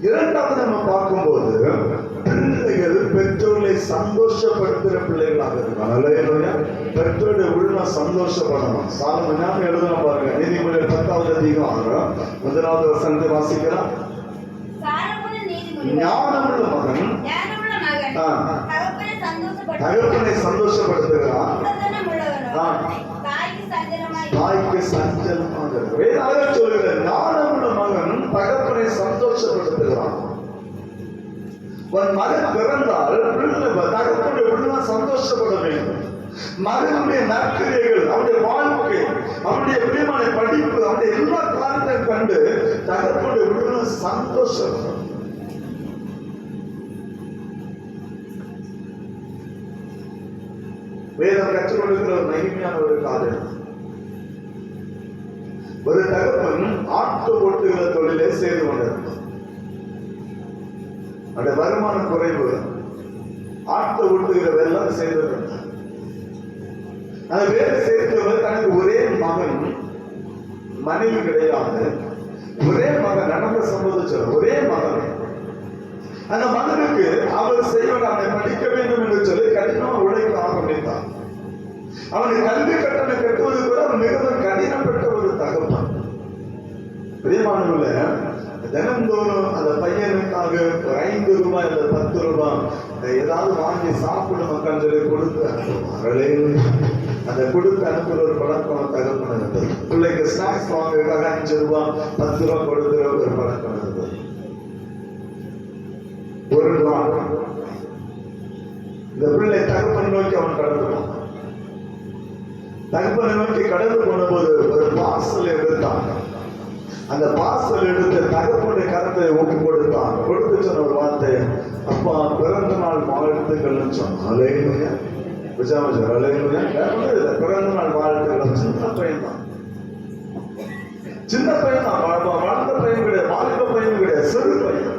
இரண்டாவது நம்ம பார்க்கும்போது பிள்ளைகள் பெற்றோர்களை சந்தோஷப்படுத்துகிற பிள்ளைகளாக இருக்காங்க. பெற்றோருடைய உள்ள சந்தோஷப்படணும். சாலமோன் எழுதணும் பாருங்க, நீதிமொழிகள் 10வது அதிகாரம் 1வது வசனத்தை வாசிக்கலாம். ஞானமுள்ள மகன் தகப்பனை சந்தோஷப்படுத்துகிறான், தாய்க்கு சஞ்சலமாக சொல்லுகிற ஞானமுள்ள மகன் தகப்பனை சந்தோஷப்படுத்துகிறான். உன் மகன் பிறந்தால் தகப்பனுடைய உள்ள சந்தோஷப்பட வேண்டும். மகனுடைய நற்கிரியைகள், அவனுடைய வாழ்க்கை, அவனுடைய பிரியமான படிப்பு, அவனுடைய எல்லா காரியத்தையும் கண்டு தகப்பனுடைய உள்ள சந்தோஷம். வேதம் கற்றுக் கொடுக்கிற ஒரு மகிமையான ஒரு காரியம். ஒரு தகப்பன் ஆட்டு ஓட்டுகிற தொழிலை செய்து கொண்டிருந்தார். அந்த வருமானம் குறைவு, ஆட்டு ஓட்டுகிற வேலை செய்து அந்த வேலை செய்தவர் தனக்கு ஒரே மகன், மனைவி கிடையாது, ஒரே மகன், நடந்த சம்பவம் ஒரே மகன். அந்த மகனுக்கு அவர் செய்வதை அவனை படிக்க வேண்டும் என்று சொல்லி கடினமாக உழைக்க ஆரம்பித்தார். அவனுக்கு கல்வி கட்டணம் கட்டுவது கூட அவன் மிகவும் கடினப்பட்ட ஒரு தகப்பன். பிரியமானவர்கள, தினந்தோறும் அந்த பையனுக்காக ஒரு 5 ரூபாய் அல்லது 10 ரூபாய் ஏதாவது வாங்கி சாப்பிடும் மக்கள் சொல்லி கொடுத்து அனுப்புவார். அந்த கொடுத்து அனுப்புற ஒரு பழக்கம் தகப்பன் இருந்தது. பிள்ளைக்கு ஸ்நாக்ஸ் வாங்குறதுக்காக 5 ரூபாய் 10 ரூபாய் கொடுக்கிற ஒரு பழக்கம் இருந்தது. ஒரு நாள் இந்த பிள்ளை தகப்பன் நோக்கி அவன் கடந்துவான். தகப்பனை நோக்கி கடந்து போன போது ஒரு பார்சல் எடுத்தான். அந்த பார்சல் எடுத்து தகப்பனுடைய கரத்தை ஒப்பு கொடுத்தான். கொடுத்து சொன்ன ஒரு வார்த்தை, அப்பா பிறந்த நாள் வாழ்த்துக்கள் சொன்னான். பிறந்த நாள் வாழ்த்துக்கள். சின்ன பையன் தான், சின்ன பையன் தான், வளர்ந்த பையன் கிடையாது, வாலிப பையன் கிடையாது, சிறு பையன்.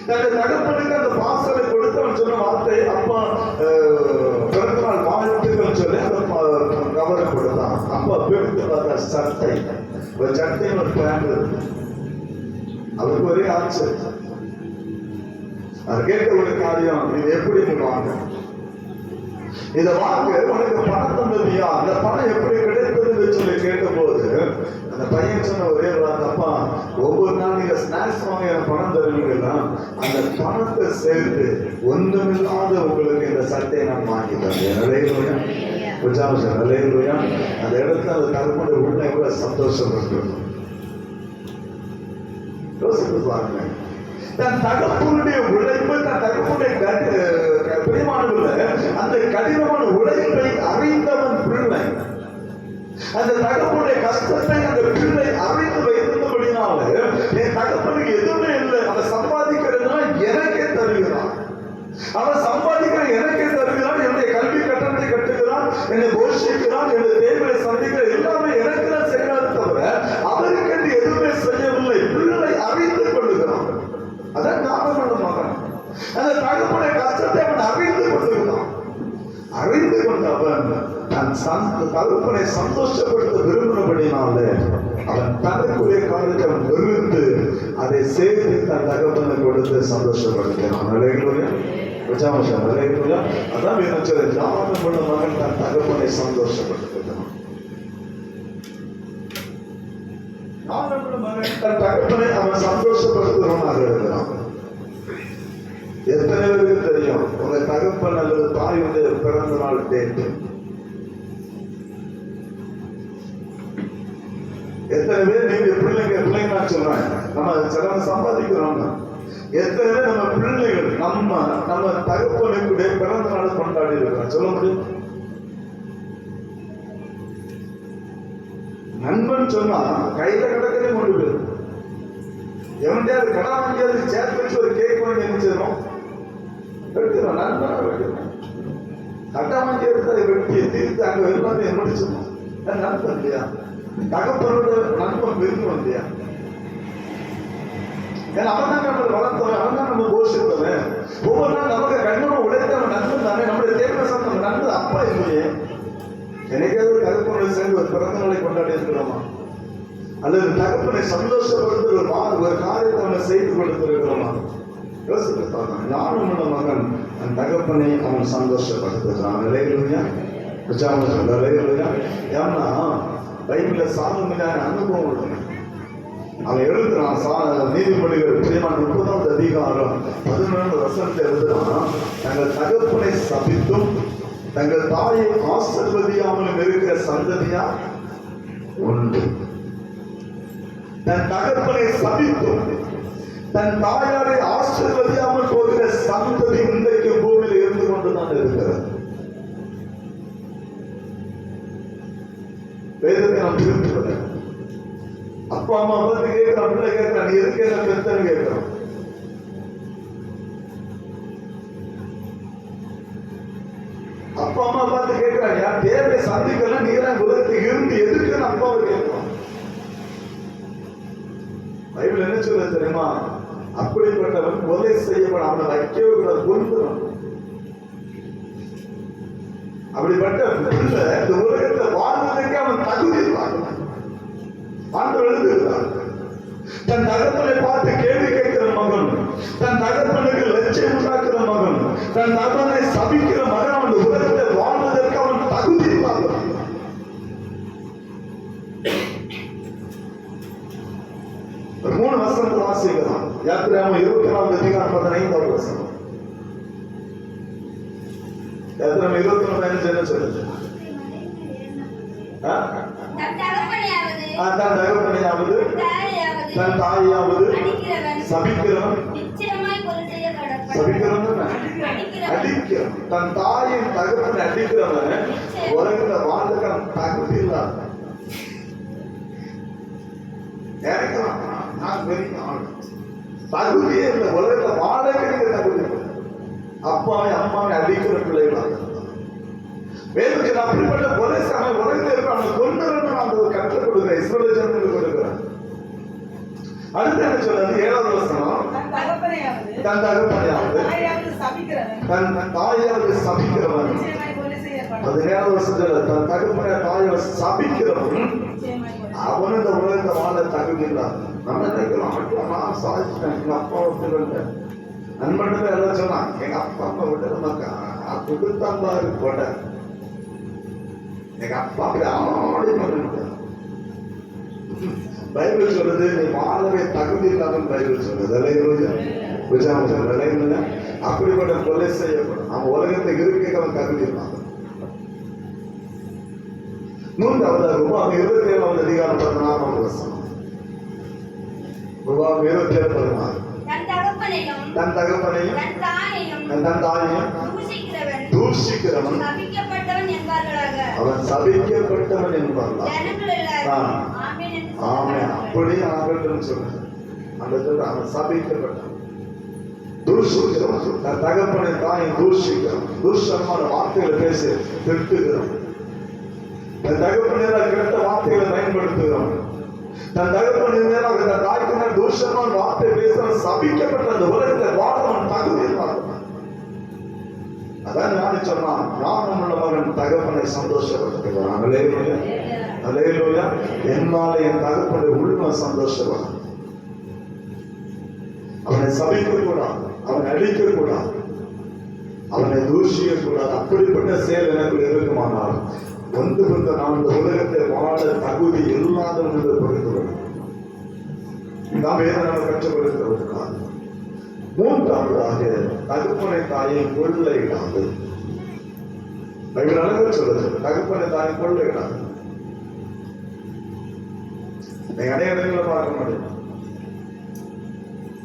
தகப்பனுக்கு அந்த பார்சலை கொடுத்தவன் சொன்ன வார்த்தை, அப்பா பிறந்த நாள் வாழ்த்துக்கள் சொல்லி அந்த கவரை கொடுத்தான். அப்பா பிடித்து பார்த்த சட்டை, ஒரு சட்டையும் ஒரு பேண்ட். அவருக்கு ஒரே ஆச்சரியம். அது கேட்க ஒரு காரியம், இது எப்படி வாங்க, இதை வாங்க உனக்கு பணம் தந்ததியா, அந்த பணம் எப்படி கிடைத்ததுன்னு சொல்லி கேட்ட போது அந்த பையன் சொன்ன ஒரே வார்த்தை, அப்பா ஒவ்வொரு நாள் நீங்க ஸ்நாக்ஸ் வாங்க எனக்கு பணம் தருவீங்கன்னா அந்த பணத்தை சேர்த்து ஒன்றுமில்லாத உங்களுக்கு இந்த சட்டையை நான் வாங்கி தந்தேன். அந்த இடத்துல அந்த தகப்பனுடைய உள்ள எவ்வளவு சந்தோஷப்பட்டு யோசித்து பாருங்க. தன் தகப்பனுடைய உழைப்பு, தன் தகப்பனுடைய பிரியமானவர்கள அந்த கடினமான உழைப்பை அறிந்தவன் பிள்ளை. அந்த தகப்பனுடைய கஷ்டத்தை அந்த பிள்ளை அறிந்து வைத்திருந்தபடினால என் தகப்பனுக்கு எதுவுமே இல்லை, அவன் சம்பாதிக்கிறதுனா எனக்கே தருகிறான், அவன் சம்பாதிக்கிற எனக்கே தருகிறான், என்னுடைய கல்வி கட்டணத்தை கட்டுகிறான், என்னை போஷிக்கிறான், என்னுடைய தேவையை சந்திக்கிற எல்லாமே எனக்கு தான் செய்யறாரு தவிர அவருக்கு என்று எதுவுமே செய்யவில்லை. பிள்ளை அறிந்து கொள்ளுகிறான். அதான் ஞானமான மகன். அந்த தகப்பனுடைய கஷ்டத்தை அவன் அறிந்து கொள்ளுகிறான். அறிந்து கொண்ட அவன் தன் தகப்பனை சந்தோஷப்படுத்த விரும்பினபடினாலே அவன் தனக்குரிய காரியத்தை அவன் வெறுத்து அதை சேர்த்து தன் தகப்பனை கொடுத்து சந்தோஷப்படுத்தினான். அதான் வேணும், ஞானமுள்ள மகன் தன் தகப்பனை சந்தோஷப்படுத்தினான். ஞானமுள்ள மகன் தன் தகப்பனை அவன் சந்தோஷப்படுத்துறவனாக இருக்கிறான். எத்தனை பேருக்கு தெரியும் உங்க தகப்பன் அல்லது தாயுடைய பிறந்த நாள் டேட்? எத்தனை பேர் நீங்க பிள்ளைங்க நான் சொல்றேன், நம்ம சில சம்பாதிக்கிறோம். எத்தனை பேர் நம்ம பிள்ளைகள் நம்ம தகப்பனுடைய பிறந்த நாள் கொண்டாடி இருக்கிறோம்? சொல்ல முடியும்? நண்பன் சொன்னா கையில கிடக்கவே கொண்டு போயிடும். எவன்டையாவது கடை வாங்கியாவது சேர்த்து வச்சு ஒரு கேக் வாங்கி நினைச்சிடும், வெட்டுறோம். நண்பனா வெட்டுறோம். கடை வாங்கி எடுத்து அதை வெட்டி தீர்த்து அங்க எல்லாத்தையும் முடிச்சிடணும். நண்பன் இல்லையா? தகப்பனோட நண்பன் விரும்பும் இல்லையா? ஏன்னா அவன் தான் நம்ம வளர்த்தவன், அவன் தான் நம்ம போஷித்தவன். ஒவ்வொரு நாள் நமக்கு கண்ணோட உழைத்தவன் நண்பன் தானே. நம்முடைய தேவை நம்ம நண்பன் அப்பா இல்லையே. எனக்காவது தகப்பனோட சேர்ந்து ஒரு பிறந்த நாளை கொண்டாடி இருக்கிறோமா? அல்லது தகப்பனை சந்தோஷப்படுத்த ஒரு காரியத்தை அவனை செய்து கொடுத்திருக்கிறோமா? யோசித்து பார்க்கலாம். ஞானமுள்ள மகன் தன் தகப்பனை அவன் சந்தோஷப்படுத்துகிறான். ஏன்னா பைபிள்ல சாலமோனான அனுபவம் உள்ளது. அவன் எழுதுறான், நீதிமொழிகள் 30வது அதிகாரம் 11வது வசனத்தை எழுதுறான், தங்கள் தகப்பனை சபித்தும் தங்கள் தாயை ஆசீர்வதியாமலும் இருக்கிற சந்ததியா உண்டு. தன் தகப்பனை சபித்தும் தன் தாயாரை ஆசீர்வதியாமல் போகிற சந்ததி இன்றைக்கு பூமியில் இருந்து கொண்டுதான் இருக்கிறது. வேதத்தை நாம் திரும்பி அப்பா அம்மா வந்து கேட்கிறான், பிள்ளை கேட்கிறான், நீ எதுக்கு என்ன பெத்தன்னு கேட்கிறான். அப்பா அம்மா பார்த்து கேட்கிறான், யார் தேவை சந்திக்கலாம், நீ தான் உலகத்துக்கு இருந்து எதுக்குன்னு அப்பாவை கேட்கிறான். பைபிள் என்ன சொல்ல தெரியுமா? அப்படிப்பட்டவன் கொலை செய்யப்பட அவனை வைக்கவே கூடாது, கொல்லுறான். அப்படிப்பட்ட பிள்ளை இந்த உலகத்தை வாழ்வதற்கு அவன் தகுதி எழுதுகிறார். தன் தகப்பனை பார்த்து கேள்வி கேட்கிற மகன், தன் தகப்பனுக்கு லட்சியம் உண்டாக்குற மகன், தன் தகப்பனை சபிக்கிற மகன் அவன் உலகத்தை வாழ்வதற்கு அவன் தகுதி இல்லாதவன். ஒரு 3 வசனத்தை வாசிக்கலாம். யாத்திராகமம் 24 அதிகாரம் 15வது வசனம். யாத்திராகமம் 24:15 என்ன சொல்லுது? தன் தகப்பனையாவது தன் தாயாவது சபிக்கிறவன், அடிக்கிறவன், தன் தாயின் தகப்பனை அடிக்கிறவன் உலகத்தை வாழ்ந்துக்கான தகுதி இல்லாத. நான் பெரிய ஆள், தகுதியே இல்லை, உலகத்தை வாழவே தகுதி. அப்பாவை அம்மாவை அடிக்கிற பிள்ளைகளாக வேதத்தில் அப்படிப்பட்ட கொலை சமயம் உலகத்தில் இருக்க கொண்டு நான் கற்றுக் கொடுக்கிறேன். இஸ்ரவேல் ஜனங்களுக்கு கொடுக்கிறேன். அடுத்து என்ன சொல்றது? 7வது வசனம். தன் தகப்பனையாவது தன் தாயாவது சபிக்கிறவன். அது 7வது வசனத்துல தன் தகப்பனை தாயை சபிக்கிறவன் அவன் இந்த உலகத்தை வாழ தகுதி இல்லாத. நம்ம நினைக்கிறோம், நான் சாதிச்சிட்டேன், எங்க அப்பாவை விட்டு நண்பன் எல்லாம் சொன்னான், எங்க அப்பா அம்மா விட்டு கொடுத்தான் பாரு கொடை, எங்க அப்பா அப்படி ஆடி பண்ணிட்டார். பைபிள் சொல்றது நீ வாழவே தகுதி இல்லாமல் பைபிள் சொல்றது. அப்படிப்பட்ட கொலை செய்யப்படும் அவன் உலகத்தை இருக்க அவன் தகுதி இல்லாமல். 3வது உபாகம் 27வது அதிகாரம் 16வது வசனம். உபாகம் 27:16. தன் தகப்பனையும் தன் தாயையும் தூஷிக்கிறவன் அவன் சபிக்கப்பட்டவன் என்பார்களாக. ஆமென். அப்படியே ஆகட்டும் சொல்றேன். அந்த சொல்ற அவன் சபிக்கப்பட்டவன், தூஷிக்கிறவன், தன் தகப்பனை தாயும் தூஷிக்கிறவன், தூஷணமான வார்த்தைகளை பேசி திட்டுகிறவன், தன் தகப்பனை கெட்ட வார்த்தைகளை பயன்படுத்துகிறவன், தன் தகப்பன் இருந்தாலும் தன் தாய்க்கு தூஷணமான வார்த்தை பேசுறவன் சபிக்கப்பட்ட அந்த உலகத்தை வாழவன் தகுதி இல்லாதவன். அதான் நான் சொன்னான், ஞானம் உள்ள மகன் தகப்பனை சந்தோஷப்படுத்துகிறான். அல்லேலூயா. என்னால என் தகப்பனை உள்ள சந்தோஷப்படும். அவனை சபிக்க கூடாது, அவனை அழிக்க கூடாது, அவனை தூஷிக்க கூடாது. அப்படிப்பட்ட செயல் எனக்கு இருக்குமானால் ஒன்று நான் இந்த உலகத்தை வாழ தகுதி இல்லாதவன் என்று புரிந்து நாம் ஏதோ நம்ம கற்றுக் கொடுக்கிறவர்களாக. 3வதாக தகப்பனை தாயை கொள்ளையிடாது. பைபிள் அழகா சொல்லுது, தகப்பனை தாயை கொள்ளையிடாது. நீங்க அநேக இடங்களை பார்க்க மாட்டீங்க.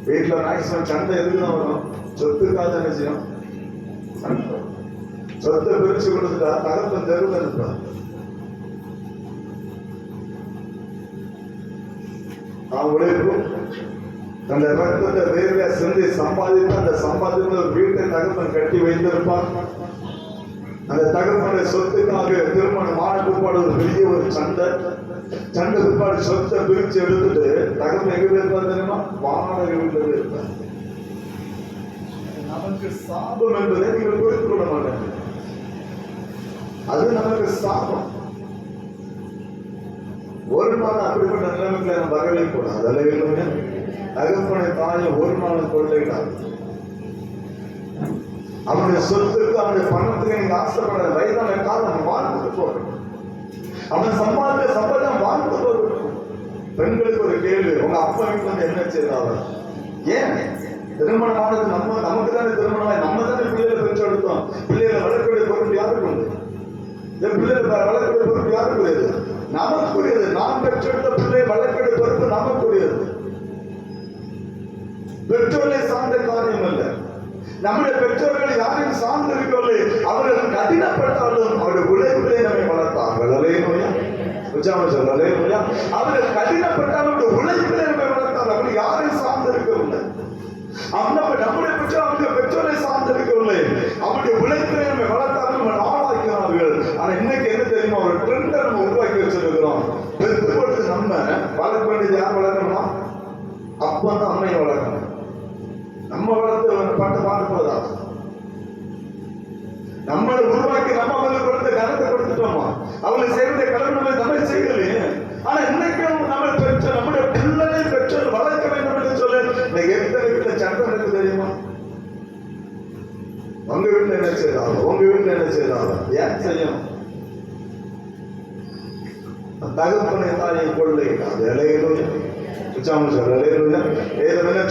வீட்டுல மேக்சிமம் சண்டை எதுக்குதான் வரும்? சொத்துக்காக என்ன செய்யும்? சொத்தை பிரிச்சு கொடுத்துட்டா தகப்பன் தெருவில் இருப்பார். நான் உழைப்பும் அந்த ரத்தத்தை வேர்வையா சிந்தி சம்பாதித்து அந்த சம்பாதித்த ஒரு வீட்டை தகப்பன் கட்டி வைத்திருப்பார். அந்த தகப்பனுடைய சொத்துக்காக திருமணம் ஆன பிற்பாடு ஒரு பெரிய ஒரு சண்டை பிற்பாடு சொத்தை பிரிச்சு எடுத்துட்டு தகப்பன் எங்க இருப்பார் தெரியுமா? வாடகை வீட்டில் இருப்பார். நமக்கு சாபம் என்பதை நீங்கள் புரிந்து கொள்ள மாட்டேன். அது நமக்கு சாபம். ஒரு நாள் அப்படிப்பட்ட நிலைமைகளை நம்ம வரவே கூடாது. அதெல்லாம் தகப்பனை தாயை ஒரு நாள் கொள்ளையிடாது. அவனுடைய சொத்துக்கு அவனுடைய பணத்துக்கு நீங்க ஆசைப்பட வயதான காலம் வாழ்ந்துட்டு போகணும். அவன் சம்பாதித்த சம்பளம் வாழ்ந்து போகணும். பெண்களுக்கு ஒரு கேள்வி, உங்க அப்பா வீட்டுல வந்து என்ன செய்தாங்க? ஏன் திருமணமானது நமக்கு தானே திருமணம், நம்ம தானே பிள்ளைகளை பெற்றெடுத்தோம். பிள்ளைகளை வளர்க்கக்கூடிய பொறுப்பு யாருக்கு உண்டு? பிள்ளைகளை வளர்க்கக்கூடிய பொறுப்பு யாருக்குரியது? நமக்குரியது. நாம் பெற்றெடுத்த பிள்ளை வளர்க்கக்கூடிய பொறுப்பு நமக்குரியது. பெற்றோரை சார்ந்த காரியம் அல்ல. நம்முடைய பெற்றோர்கள் யாரையும் சார்ந்து இருக்கவில்லை. அவர்கள் கடினப்பட்டாலும் அவருடைய உழைப்பிலே நம்மை வளர்த்தார்கள். அல்லேலூயா. உற்சாகம் அல்லேலூயா. அவர்கள் கடினப்பட்டாலும் அவருடைய உழைப்பிலே நம்மை வளர்த்தார்கள். அவர்கள் யாரையும் சார்ந்து இருக்கவில்லை. நம்முடைய பெற்றோர் அவருடைய பெற்றோரை சார்ந்து இருக்கவில்லை. அவருடைய உழைப்பிலே நம்மை வளர்த்தார்கள், நம்ம ஆளாக்கிறார்கள். ஆனா இன்னைக்கு என்ன தெரியுமா, ஒரு ட்ரெண்டை நம்ம உருவாக்கி வச்சிருக்கிறோம். பெற்று பொழுது நம்ம வளர்க்க வேண்டியது யார் வளர்க்கணுமா? அப்பா தான் அம்மையை வளர்க்கணும். நம்ம வளர்த்து பட்டு பார்ப்பதா? நம்மளை உருவாக்கி நம்ம அவங்களுக்கு கொடுத்த கனத்தை கொடுத்துட்டோமா? அவங்களை செய்வதை கடமை நம்ம செய்யலையே. ஆனா இன்னைக்கு நம்ம பெற்ற நம்முடைய பிள்ளைகளை பெற்றோர் வளர்க்க வேண்டும் என்று சொல்லி எத்தனை வீட்டுல சண்டை நடக்கு தெரியுமா? உங்க வீட்டுல என்ன செய்தாலும் உங்க வீட்டுல என்ன செய்தாலும் ஏன் செய்யணும்? தகப்பனை தாயை கொள்ளை அது இலையிலும்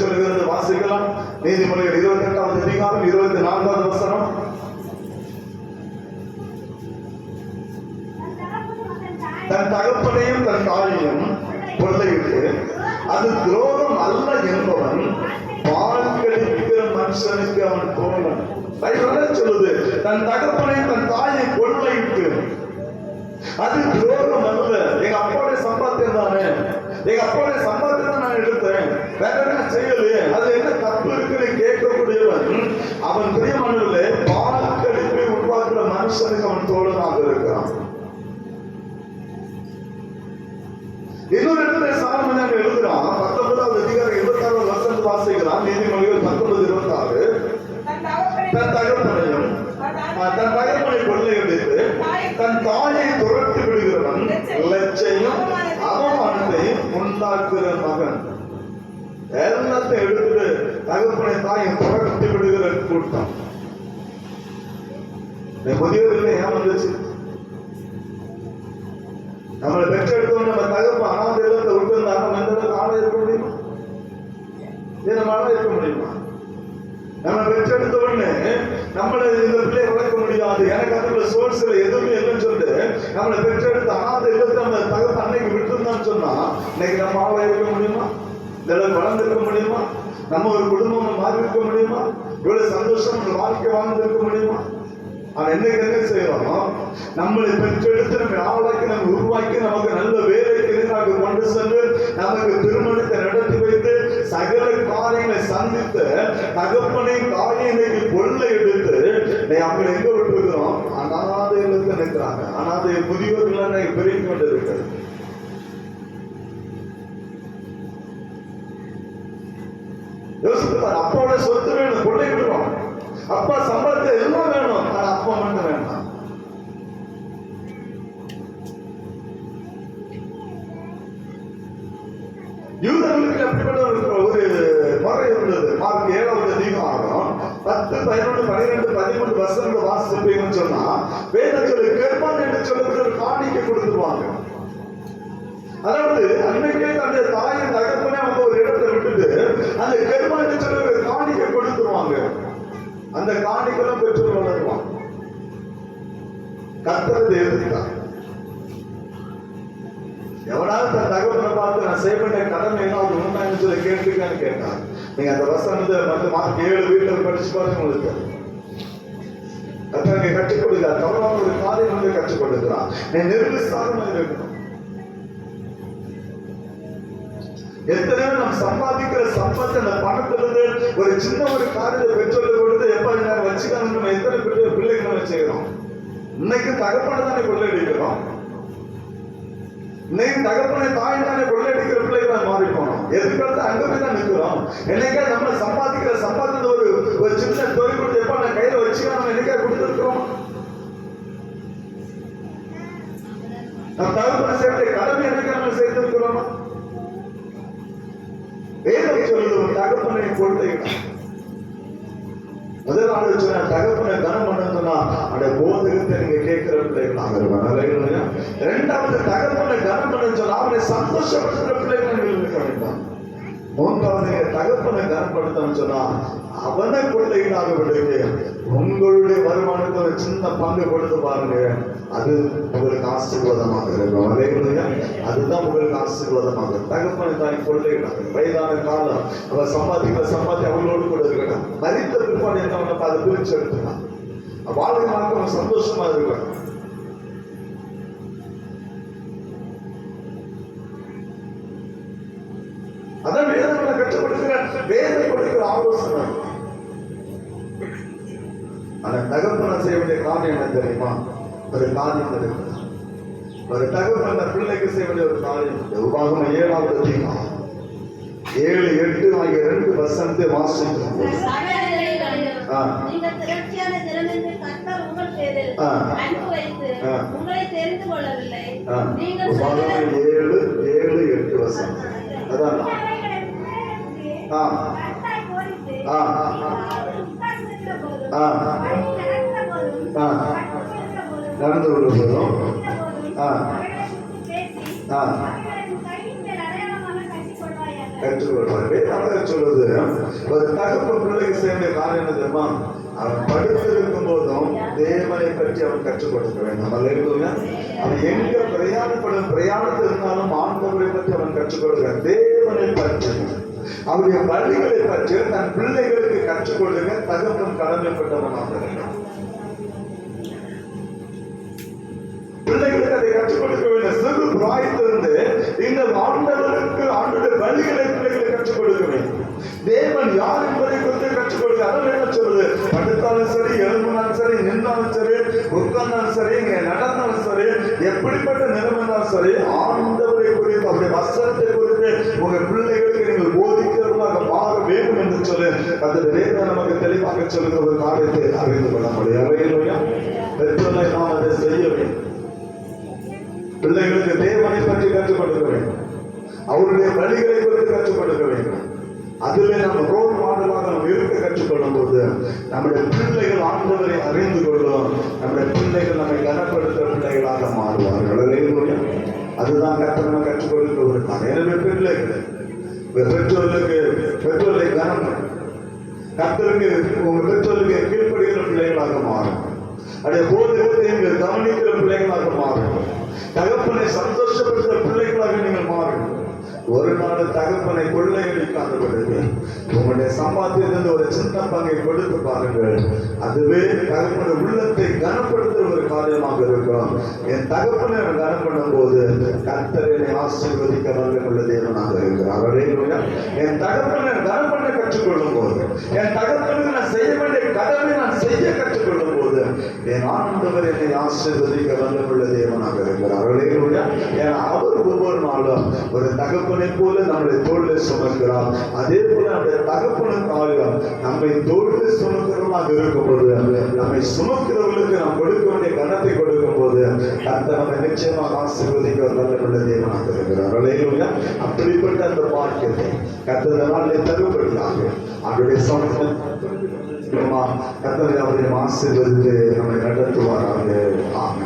சொல்லுகிறது. வாசிக்கலாம். நீதிமொழிகள் 28வது அதிகாரம் 24வது வசனம். தன் தகப்பனையும் தன் தாயையும் கொள்ளையிட்டு அது துரோகம் அல்ல என்பவன் பால் கழிக்கிற மனுஷனுக்கு அவன் தோழன். சொல்லுது, தன் தகப்பனையும் தன் தாயை கொள்ளையிட்டு அது துரோகம் அல்ல. எங்க அப்பாவுடைய சம்பாத்தியம் தானே, எங்க அப்பாவுடைய சம்பாத்தியம் தான் நான் எடுத்தேன், வேற என்ன செய்யலையே, அது என்ன தப்பு இருக்குன்னு கேட்கக்கூடியவன் அவன் பிரியமானவர்களே பால் கழிப்பை உருவாக்குற மனுஷனுக்கு அவன் தோழனாக இருக்கிறான். இன்னொரு இடத்துல சாலமோன் எழுதுறான். 19வது அதிகாரம் 26வது வசனத்தை வாசிக்கிறான். நீதிமொழிகள் 19:26. தன் தகப்பனையும் தன் தகப்பனை கொள்ளையடித்து தன் தாயை துரத்தி விடுகிறவன் லட்சையும் அவமானத்தையும் உண்டாக்குற மகன். எல்லாத்தையும் எடுத்துட்டு தகப்பனை தாயை துரத்தி விடுகிற கூட்டம். முதியோர்கள் ஏன் வந்துச்சு? நம்மளை பெற்றெடுத்தோம். நம்ம தகப்ப அனாதை இல்லத்தை விட்டு இருந்தா நம்ம எந்த அளவுக்கு ஆள இருக்க முடியுமா? நம்மளால இருக்க முடியுமா? நம்ம பெற்றெடுத்த உடனே நம்மளை இந்த பிள்ளையை வளர்க்க முடியாது, எனக்கு அதுக்குள்ள சோர்ஸ்ல எதுவுமே இல்லைன்னு சொல்லிட்டு நம்மளை பெற்றெடுத்த அனாதை இல்லத்தை நம்ம தகப்ப அன்னைக்கு விட்டுருந்தான்னு சொன்னா இன்னைக்கு நம்ம ஆள இருக்க முடியுமா? இதெல்லாம் வளர்ந்துருக்க முடியுமா? நம்ம ஒரு குடும்பம் மாறி இருக்க முடியுமா? இவ்வளவு சந்தோஷம் நம்ம வாழ்க்கை வாழ்ந்திருக்க முடியுமா? ஆனா என்னைக்கு என்ன செய்யறோம்? நம்மளை பெற்றெடுத்து நம்ம ஆளாக்கி நம்ம உருவாக்கி நமக்கு நல்ல வேலைக்கு நாங்கள் கொண்டு சென்று நமக்கு திருமணத்தை நடத்தி வைத்து சகல காரியங்களை சந்தித்த தகப்பனையும் தாயை இன்னைக்கு கொள்ளை எடுத்து அவங்க எங்க விட்டுருக்கிறோம்? அனாதைகளுக்கு நிற்கிறாங்க. அனாதை முதியோர்கள் பெருகி கொண்டு இருக்கு. யோசிப்பார். அப்பாவோட சொத்து வேணும், கொள்ளை விடுறோம். அப்பா சம்பளத்தை எல்லாம் வேணும், ஆனா அப்பா மட்டும் வேண்டாம். யூதர்களுக்கு அப்படிப்பட்ட ஒரு முறை இருந்தது. மார்க் 7வது அதிகாரம் 10, 11, 12, 13 வசனங்கள் வாசிப்பீங்கன்னு சொன்னா வேதத்துல கெர்பான் என்று சொல்லக்கூடிய ஒரு காணிக்கை கொடுத்துருவாங்க. அதாவது அன்னைக்கே அந்த தாயின் தகப்பனே அவங்க ஒரு இடத்தை விட்டுட்டு அந்த கெர்பான் என்று சொல்ல ஒரு காணிக்கை கொடுத்துருவாங்க. அந்த காணிக்கெல்லாம் பெற்று வளருவான். கர்த்தர் தேவதைதான். எவனாவது தன் தகவலை பார்த்து நான் செய்ய வேண்டிய கடமை என்ன அது உண்மைன்னு சொல்லி கேட்டுக்கான்னு கேட்டான். நீங்க அந்த வசனத்தை வந்து மார்க் 7 வீட்டில் படிச்சு பாருங்க. உங்களுக்கு கர்த்தர் கற்றுக் கொடுக்கிறார். தவறான ஒரு காரியம் வந்து கற்றுக் கொடுக்கிறான். நீ நிர்விசாரமா இருக்கணும். எத்தனையோ நம்ம சம்பாதிக்கிற சம்பத்தை அந்த பணத்திலிருந்து ஒரு சின்ன ஒரு காரியத்தை பெற்றோர்கள் கொடுத்து எப்ப வச்சுக்கணும். நம்ம எத்தனை பிள்ளைகளை நம்ம செய்யறோம்? இன்னைக்கு தகப்பனை தானே கொள்ளையடிக்கிறோம். இன்னைக்கு தகப்பனை தாய் தானே கொள்ளையடிக்கிற பிள்ளைகளை மாறி போனோம். எதுக்காக அங்க போய் தான் நிற்கிறோம். என்னைக்கா நம்ம சம்பாதிக்கிற சம்பாதித்த ஒரு சின்ன தொழில் கொடுத்து எப்ப நான் கையில வச்சுக்கலாம் நம்ம என்னைக்கா கொடுத்துருக்கிறோம்? நம்ம தகப்பனை சேர்ந்த கடமை என்னைக்கா நம்ம சேர்த்திருக்கிறோமா? வேதம் சொல்லுது ஒரு தகப்பனை கொள்ளையிட்டான். முதல் நாள் சொன்ன தகப்பனை கனம் பண்ண சொன்னா அந்த போதகத்தை நீங்க கேட்கிற பிள்ளைகளாக இருப்பாங்க. இரண்டாவது தகப்பனை கனம் பண்ண சொன்னா அவனை சந்தோஷப்படுத்துற பிள்ளைகள் இருக்க வேண்டாம். மூன்றாவது நீங்க தகப்பனை கனப்படுத்தணும் சொன்னா அவனை கொள்ளையினாக விடுங்க. உங்களுடைய வருமானத்தை ஒரு சின்ன பங்கு கொடுத்து பாருங்க, அது உங்களுக்கு ஆசீர்வாதமாக இருக்கும். அல்லேலூயா. அதுதான் உங்களுக்கு ஆசீர்வாதமாக. தகப்பன் தாய் கொள்ளையிடாங்க. வயதான காலம் அவர் சம்பாத்தி அவங்களோடு கூட இருக்கட்டும். மரித்த பிற்பாடு என்ன பண்ண அதை பிரிச்சு எடுத்துக்கலாம். வாழ்க்கை அவன் சந்தோஷமா இருக்கலாம். அதான் வேதங்களை கற்றுக்கொடுக்கிற வேதம் கொடுக்கிற ஆலோசனை. ஆனா தகப்பன செய்ய வேண்டிய காரியம் என்ன தெரியுமா? ஒரு காரியம் இருக்கு. ஒரு தகப்பன பிள்ளைக்கு செய்ய வேண்டிய ஒரு காரியம். உபாகமம் 7வது அதிகாரம் 7, 8 ஆகிய 2 வசனத்தை வாசிக்கிறோம். நீங்கள் திரட்சியான ஜனம் என்று கர்த்தர் உங்கள் பேரில் அன்பு வைத்து உங்களை தெரிந்து கொள்ளவில்லை. நீங்கள் 7, 8 வசனம். அதான் நடந்து கொள்ள போதும் கற்றுக்கொள்வார். சொல்லுது ஒரு தகப்பன் பிள்ளைக்கு சேர்ந்த காரியம் தெரியுமா? அவன் படுத்திருக்கும் போதும் தேவனை பற்றி அவன் கற்றுக் கொடுக்க வேண்டும். அல்லேலூயா. அவன் எங்க பிரயாணத்தில் இருந்தாலும் ஆண்டவரை பற்றி அவன் கற்றுக் கொடுக்க, தேவனை பற்றி அவருடைய வழிகளை பற்றி தன் பிள்ளைகளுக்கு கற்றுக் கொடுக்க தகப்பன் கடமைப்பட்டவனாக இருக்கிறான். பிள்ளைகளுக்கு அதை கற்றுக் கொடுக்க வேண்டும். சிறு பிராயத்திலிருந்து இந்த ஆண்டவருடைய வழிகளை பிள்ளைகளை கற்றுக் கொடுக்க வேண்டும். தேவன் யார் என்பதை குறித்து கற்றுக் கொடுக்க. அதை என்ன சொல்லுது? படுத்தாலும் சரி, எழும்பினாலும் சரி, நின்றாலும் சரி, உட்கார்ந்தாலும் சரி, நடந்தாலும் சரி, எப்படிப்பட்ட நிலம் இருந்தாலும் சரி, ஆண்டவரை குறித்து அவருடைய வசனத்தை குறித்து உங்க பிள்ளைகளுக்கு நீங்கள் போதிக்கிறவர்களாக மாற வேண்டும் என்று சொல்லி அந்த வேதம் நமக்கு தெளிவாக சொல்லுகிற ஒரு காரியத்தை அறிந்து கொள்ள முடியும். பெற்றோரை நாம் அதை செய்ய வேண்டும். பிள்ளைகளுக்கு தேவனை பற்றி கற்றுக் கொடுக்க வேண்டும். அவருடைய வழிகளை குறித்து கற்றுக் கொடுக்க வேண்டும். அதுவே நம்ம ரோல் மாடலாக நம்ம இருக்க கற்றுக்கொள்ளும் போது நம்முடைய பிள்ளைகள் ஆண்டவரை அறிந்து கொள்ளும். நம்முடைய பிள்ளைகள் நம்மை கனப்படுத்துகிற பிள்ளைகளாக மாறுவார்கள். அதுதான் நம்ம கற்றுக் கொடுக்க ஒரு காரணம். எனவே பிள்ளைகள் பெற்றோரை கனம் கர்த்தருக்கு உங்க பெற்றோருக்கு கீழ்ப்படுகிற பிள்ளைகளாக மாறும். அதே போதியத்தை கவனிக்கிற பிள்ளைகளாக மாறும். தகப்பனை சந்தோஷப்படுத்துகிற பிள்ளைகளாக நீங்கள் மாறும். ஒரு நாள் தகப்பனை கொள்ளையடிக்காத பிறகு உங்களுடைய சம்பாத்தியத்திலிருந்து ஒரு சின்ன பங்கை கொடுத்து பாருங்கள். அதுவே தகப்பனை உள்ளத்தை கனப்படுத்துகிற ஒரு காரியமாக இருக்கும். என் தகப்பனை கனம் பண்ணும் போது கர்த்தர் என்னை ஆசீர்வதிக்க வல்லமையுள்ள தேவனாக இருக்கிறார். என் தகப்பனை கனம் பண்ண கற்றுக்கொள்ளும் போது, என் தகப்பனுக்கு நான் செய்ய வேண்டிய கடமை நான் செய்ய கற்றுக்கொள்ளும் போது என் ஆண்டவர் என்னை ஆசீர்வதிக்க வல்லமையுள்ள தேவனாக இருக்கிறார். ஏன்னா அவர் ஒவ்வொரு நாளும் ஒரு தகப்பனை போல நம்முடைய தோளில் சுமக்கிறார். அதே போல நம்முடைய தகப்பனுக்காக நம்மை தோளில் சுமக்கிறவர்களாக இருக்கும் போது, நம்மை சுமக்கிறவர்களுக்கு நாம் கொடுக்க வேண்டிய கனத்தை கொடுக்கும் போது கர்த்தர் நம்மை நிச்சயமாக ஆசீர்வதிக்க வல்லமையுள்ள தேவனாக இருக்கிறார். அப்படிப்பட்ட அந்த பாக்கியத்தை கர்த்தர் நாளிலே தரும்படியாக அவருடைய சமூகம் கர்த்தரை அவருடைய ஆசீர்வதித்து நம்மை நடத்துவாராக. ஆமென்.